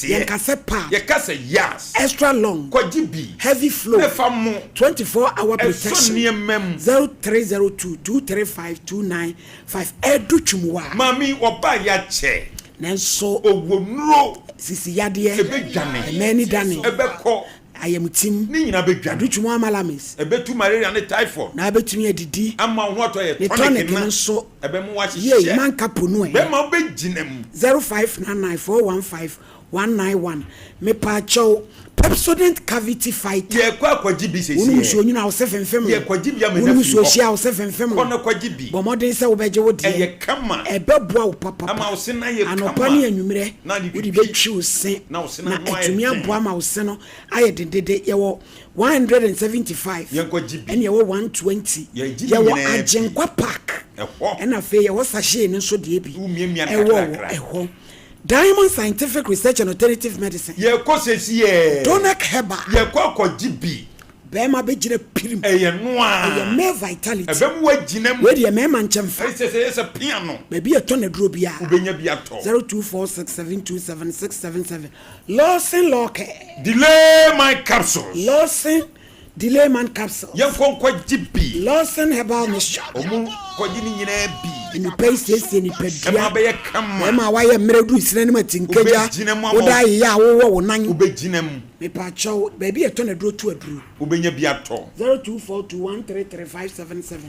ye kase pa ye kase yas extra long kwajibi heavy flow nefa mo 24-hour protection 0302235295 edutwumwa mami oba ya che nanso owonuro sisi yade ebedwane many dane ebekọ ayamutim ni nyina bedwa adutumu amalamis ebetu malaria ne typhoid na betumi adidi ama ho to ye tonic na so ebemu wa ye manka ponu be ma beginem 0599415191 me pa chow Pepsodent cavity fighter. Ye kwa kwajibi sesi. Unu so nyina wo sefemfem. Ye kwajibi ya unu so hia wo sefemfem. Kono kwajibi. Bo modern se wo beje wo die. Eye kama. Ebeboa wo papa. Ama wo se na ye kama. Anopa ne anwumre. Wo di betwi wo se. Na wo se na no aye. Atumi aboa ma wo se no aye dedede ye wo 175. Ye kwajibi. Ene ye wo 120. Ye wo agenkwa park. Ena fe ye wo sachet ne so die bi. Ewo. Diamond Scientific Research and Alternative Medicine. Ye ko sesi ye. Donak Heba. Ye ko kwajibi. Bema be jine pirim. Eye noa. Eye me vitality. Ebem wa jinem. We de me man chemfa. Ese piano. Baby e to na duro bia. Ubenya bia to. 0246727677. Lawson Locke. Delay my capsules. Lawson Delay man capsule. Ye ko kwajibi. Lawson Herbal Mixture. Omu kwajini nyina bi. Ni pay ni pedua. Ema be ye kama. Ema wa ye mredu isire ni matinkeja. Oda ye ya wo nan. Ubejinem. Me pa chow baby e to na duro tu aduru. Ubenya bia to. 0242133577.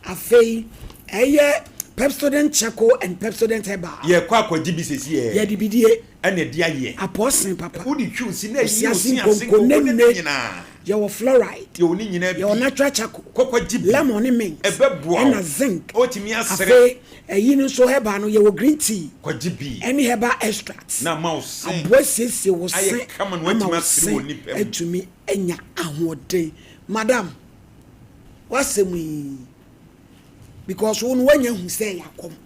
Afei eye Pepsodent Charcoal and Pepsodent Herbal. Ye kwa kwajibi sesi ye. Ye dibidie. Ene dia ye. Apostle papa. Udi twu si na yi osi asinko nyina. Your fluoride, your nyina bi, your natural charcoal, kokwajibi, lemon mint, and a zinc. Otimi asere. A yin so heba no your green tea, kwajibi. Any heba extracts. Na mouse. A boy says you was say, come on, what you to me, enya ahode. Madam, what's the me? Because when you say ya come,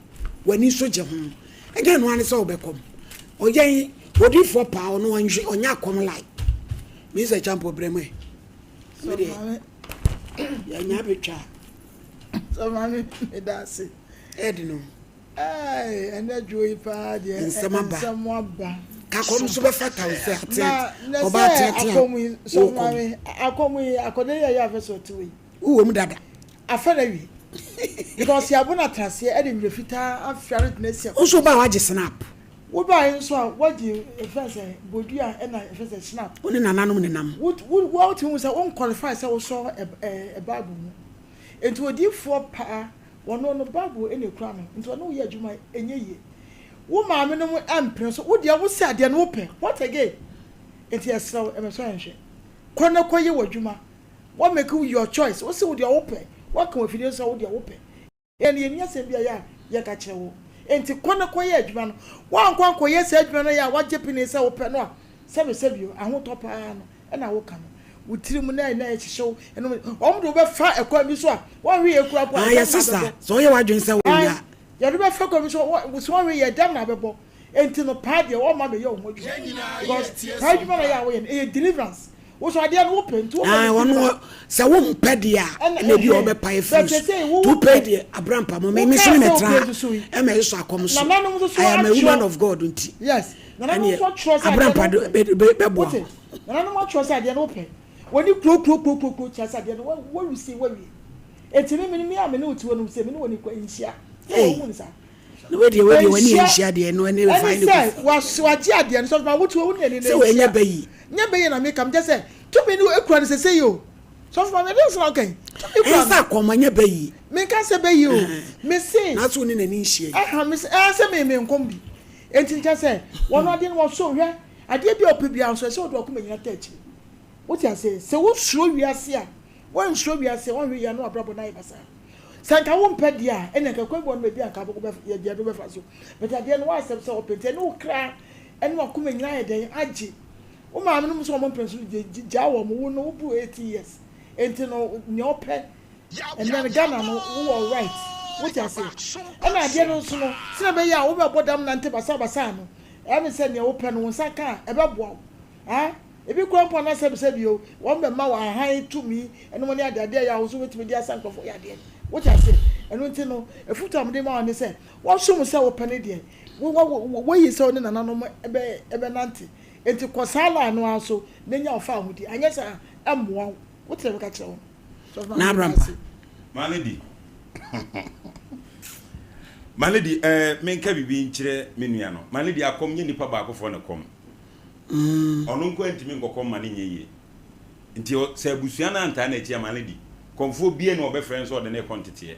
when you so jehun, again one is all become. O yen, what if for power no one on ya come like. Mr. Champo Breme. So, ya nyabetwa. So, mami, me that's it. Edino. Ay, and that joy pa dia. Nsamaba. Ka kom so be fata o se ate. Oba ate. Akomu so mami, akomu akode ya ya feso tuwe. Uwo mu dada. Afana wi. Because ya bona trase e de mrefita afiare tnesia. Oso ba waje snap. Wo ba yin so a waje efese bodua e na efese snap. Oni nananom nenam. Wo ti hu say won qualify say wo so e bible mu. Enti odi fo pa wono no bible e na kura no. Enti wono ye adwuma enye ye. Wo maame no mu ampre so wo dia wo se ade no wo pe. What again? Enti esraw e me so enhwe. Kona koye wadwuma. What make your choice? Wo se wo dia wo pe. What can we feel so wo dia wo pe. Eni eni asem bia ya ka kire wo. Enti kona koye adwuma no wan koye se adwuma no ya waje pini se wo pe no a sebio ahotopa no e na wo ka no wutiri mu na ehihyew eno omdo be fa ekwa bi so a wan hwe ekura po ah yes sister so ye wadwen se wo ya ya do be fa kwa bi so wo hwe ye dam na bebo enti no pa de wo ma be ye wo modwo because pa adwuma na ya wo ye deliverance wo so ade no wo pe ntu ah wono se wo mpede a na bi wo be pa e free tu pay de abrampa mo me so metra e me so akom so I am a woman of God nti yes na no so trust abrampa be bo na no mo trust ade no pe woni kro chasa de no wo receive wo wi etimi me am ne otiwo no se me ne woni kwa nhia wo mu nsa no we de woni nhia de no ne find it was waji ade no so ma wotiwo woni ne se we nya bayi na me kam je se to me no ekura ne se yo so for me dey so okay esa kwoma nya bayi me ka se bayi o me se na so ni na ni nhia me se me nkom bi enti ncha se wono ade no wo so hwe ade bi opebia so se wo do akoma nyina tachi what you say se wo suro wiase a won suro wiase won hwe ya no abrabo na ibasa sanka won pede a ene ka kwebo no bi anka boko be ya dia do be fa so but ade no wa se o pente no kra ene wa kuma nyina ya den agi o ma no so mo pensu ja wo mo no bu 80 years enti no ne ope and then Ghana no wo right what you say ene ade no so no se be ya wo be bodam na nte basa no e be se ne ope no saka e be boa ebi kwampo na sebio won be ma wa han to me eno mo ne adade ya wo so wetimi dia sankofo ya de what you say eno nti no efuta mo de ma won say wo so mo say wo pane de wo yi say oni nana no ebe nanti enti kwasala no aso nenya ofa ahudi anya sa emmoa wo tere ka kire wo na brampa maledi menka bibi nkire menua no maledi akom nye nipa ba akofo ne kom ono nko antimi ngokọ ma ne nyeye nti se abusua na anta na echi amane di konfo bie na obe friends or the ne quantity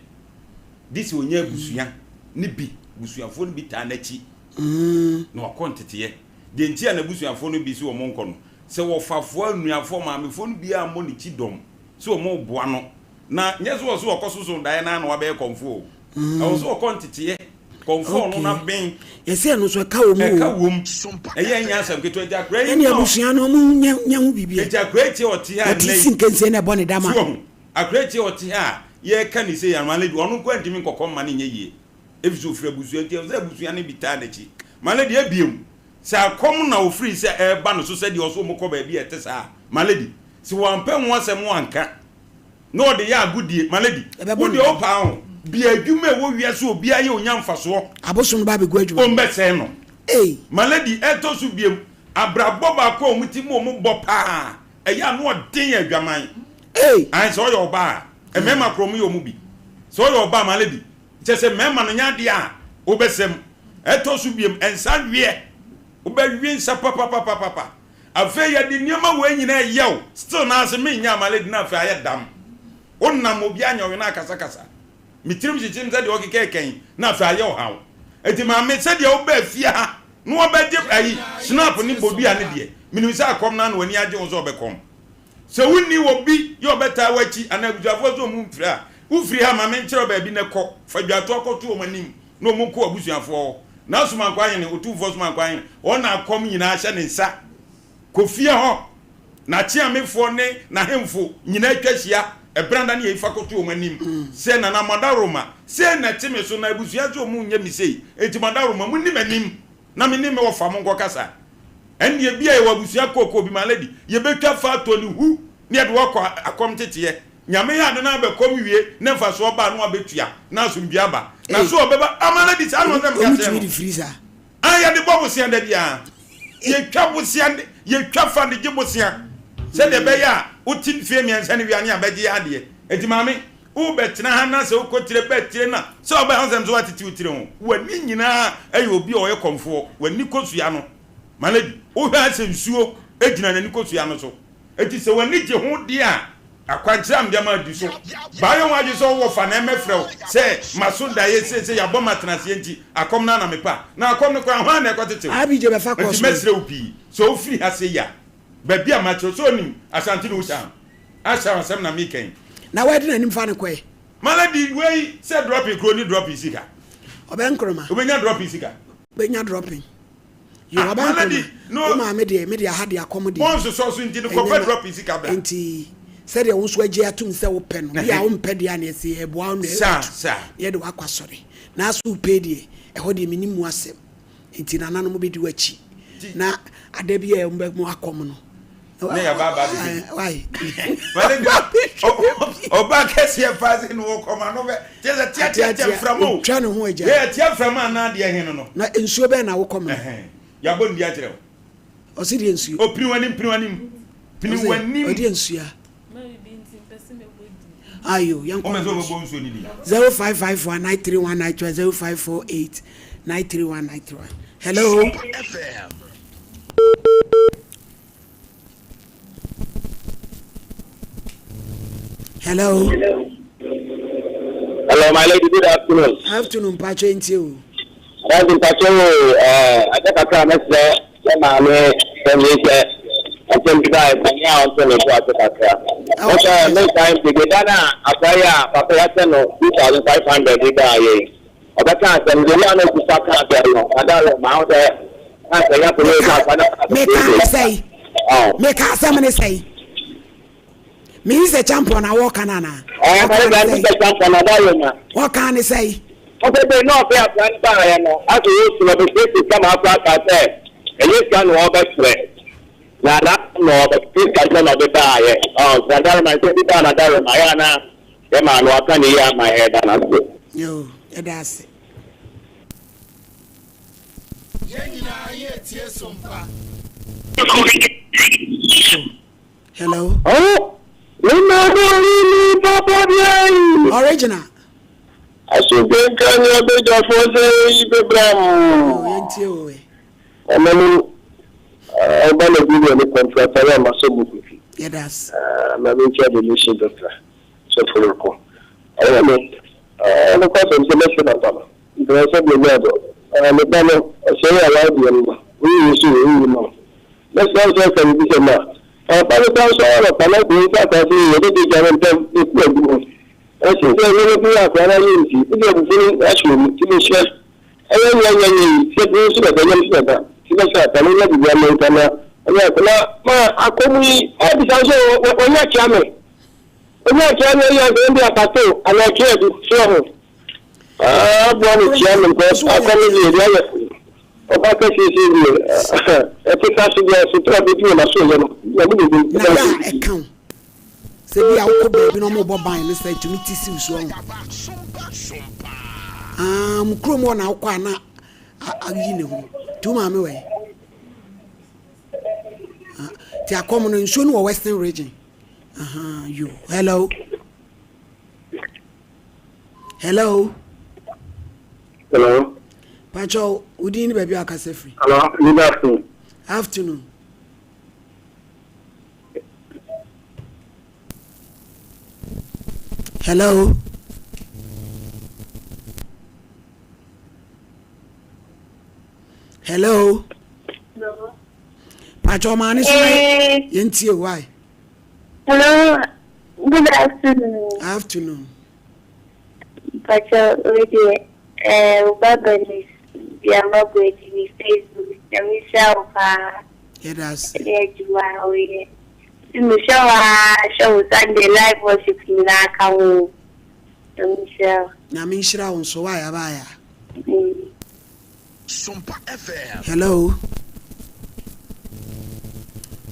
this onya abusua ni bi busuafo no bi ta na echi na quantity de nti na busuafo no bi si wo monko no se wo fafo anuafo maamefo no bi a mo ni chi dom so mo boa no na nyeso wo so okososo dae na wa be konfo o so quantity konfo no na ben yesi no so ka wo mu ka wo mu eye nya asem keto ja kra eni abusua no mu nya hu bibia ja kra ti oti ha nei sinkense na bone dama akra ti oti ha ye ka ni se ya maledi onu kwa ntimi kokko ma ne nye efiso ofra abusua nti ze abusua ne bita na chi maledi abiem sa kom na ofri se ba no so se de oso mo ko ba bi ete sa maledi si wampe ho asem wanka no de ya agudie maledi wodi opa ho bi adwuma wo wiase obi aye onyamfaso abosom ba be gu adwuma ombese no maledi etosu biem abrabo ba ko omuti mo bopa eya no den adwaman an so yo ba emema krom yo mu bi so yo ba maledi chese mema no nya de a obesem etosu biem ensa wie obawie nsa papa afa ya de niam we nyina yew still na ase me nya maledi na afa ya dam onnam obi anya we na kasa mitirim chichim se de okekeken na afa ya ohaw enti ma me se de oba fia ha no obede ayi snap ni bodua ne de minu se akom na wani age wo so obekom se wonni wo bi yo beta wachi anabuafo so mu mfira ufiri ha ma me nkyere ba bi ne kɔ fadwato akoto o manim no mu ko abusuafo na suma kwa yene otufo suma kwa yene ona akom nyina ahye ne nsa kofia ho na chiamefo ne na hemfo nyina atwahia ebranda ne yifa koto o manim se na na madaroma se na time so na abusua so mu nya misei enti madaroma mu ni manim na me ni me wo fam nko kasa ende bia ye wabusua kokko bi maledi ye betwa fa to ni hu ne de wo akom tete nyame ya de na be kom wie ne fa so ba no abetua na so mbia ba na so obeba amaledi sa no dem kase aya de bobo sia de bia ye twa bosia ye twa fa de gibosia se de be ya utin fie miensa ne wiane abeje ade enti mame u betena ha na se ukotire betire na se oba hansem so atiti utire ho wani nyina ayi obi o ye komfo wani kosua no maledi o hwa se nsuo ejina nani kosua no so enti se wani je ho de a akwankyam de ma di so bayo waje so wo fa na emefrew se masunda ye se ya boma transie enti akom na mepa na akom no kwa ho na ekotete abije be fa koso mesre opi so ofiri ha se ya baby amacho so nim asante no usa asa asem na miken na wadi na nim fa ne koe maladi wey se dropping kroni dropping sika oben kroma obenya dropping sika benya dropping you maladi no ma me de ha de akom de onso so nti ko dropping sika ba enti se de wo so agi atum se wo pe no bia wo mpe de ane se eboa no sa ye de wakwasore na so pe de ho de minimu asem enti na nanu mo be di wachi na adabia mbe mo akom no ne ya baba bi why maladi oba kesi e fazi no koma no be tia framo twa no ho agya ye tia framo na de hen no na ensuo be na wo kom no ya bo ndi akere o si de ensuo o piniwanim o de ensuo ayo yan ko 0551931920 0548931931 hello hello my lady, good afternoon. Afternoon, Pacho into. That's in Pacho. I think I can say, I think I now to the okay, next time to get done. Papa, no 2,500 a day. I can't send the one to start another amount. Make us say. Me is a champion. I walk anana. What can I say? Okay, they know they are planning by as you used to come up I said, and you can walk back to it. Now that no, but this can of the die. Oh, Sandara, my city down at Mayana, the man walking here, my head and I said, yo, it does. Hello. Oh. Original. I should be kind of a bit of the brown. And then I'm going to give you a contract. I am a so good. Yeah, that's. My major donation doctor. So for your call. I don't know. And of course, I'm selection of them. Because of the weather. And the panel, say allowed them. We use you. Let's not just say this and that. By the time so all of panel going back and say, what did you get them? It's not good. I think they're going to be a priority. If you're feeling actually to be shared. I don't know when you said this to the young. That's a panel of the American. Akomi ebisanso onye kiame ya ndi apato ana kiedu so bonu kiame because akomi ye ya oba ka sisi etika sidia sutra bibi na so ye no ya bi na account se bi awko be no mo boban ni say tumi tisi so mukrom wona awko ana ayi ne hu tuma me we they are common in Shunu or Western region. You. Hello. Hello. Hello. Pancho, Udini baby Akasefri. Hello. Good afternoon. Afternoon. Hello. Hello. Hello. Pacho mani sure yenti why? Hello. Good afternoon. Afternoon. Pacho radio Baba ni ya mambo ya Facebook. Ya mishawa pa. Yeah, that's. Ya juwa oye. Mishawa show Sunday live worship na kawo. Ya mishawa. Na minshira unso why abaya. Sompa FM. Hello.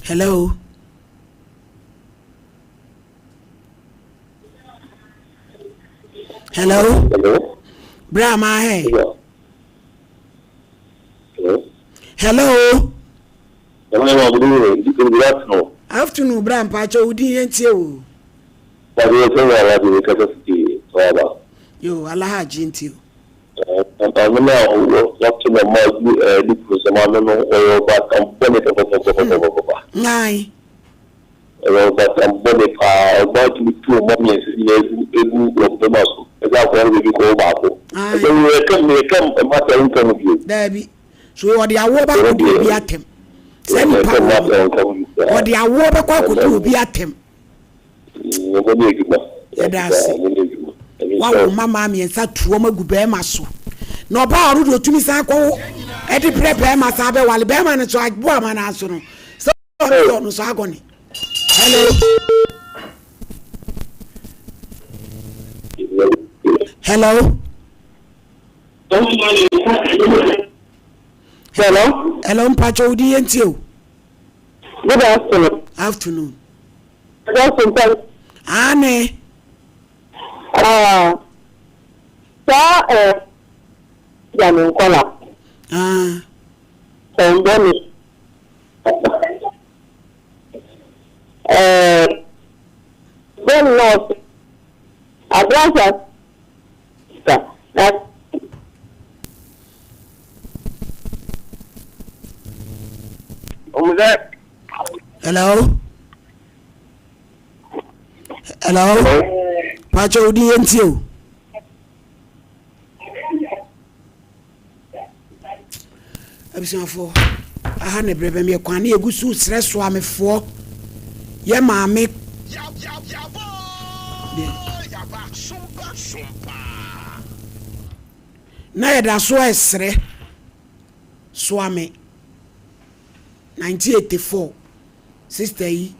Hello. Hello. Hello. Brahma, hey. Hello. Hello. Good afternoon. Afternoon, Bram Pacho, Udi and you. Yo, Allah Jintil. I'm now watching the Nine. But I'm about to be 2 moments Debbie. So what the awoba could be at him. Send what the awoba could be at him. Wow, mamma, me and sat to woman good bear maso. No power to me, Sako. At the prepare my sabe while Bearman and so I bought my answer. So, no, Sagoni. Hello. Hello. Hello. Hello, Pacho, DNTO. Good afternoon. Afternoon. Good afternoon. Anne. Jamin Kola. Pandemic. Then lost. Address. That. Hello. Hello. Pacho DNTO. Abisafo aha ne brebe me kwan na egusu sreso amefo ye maame na yeda so esre so ame 1984 sister yi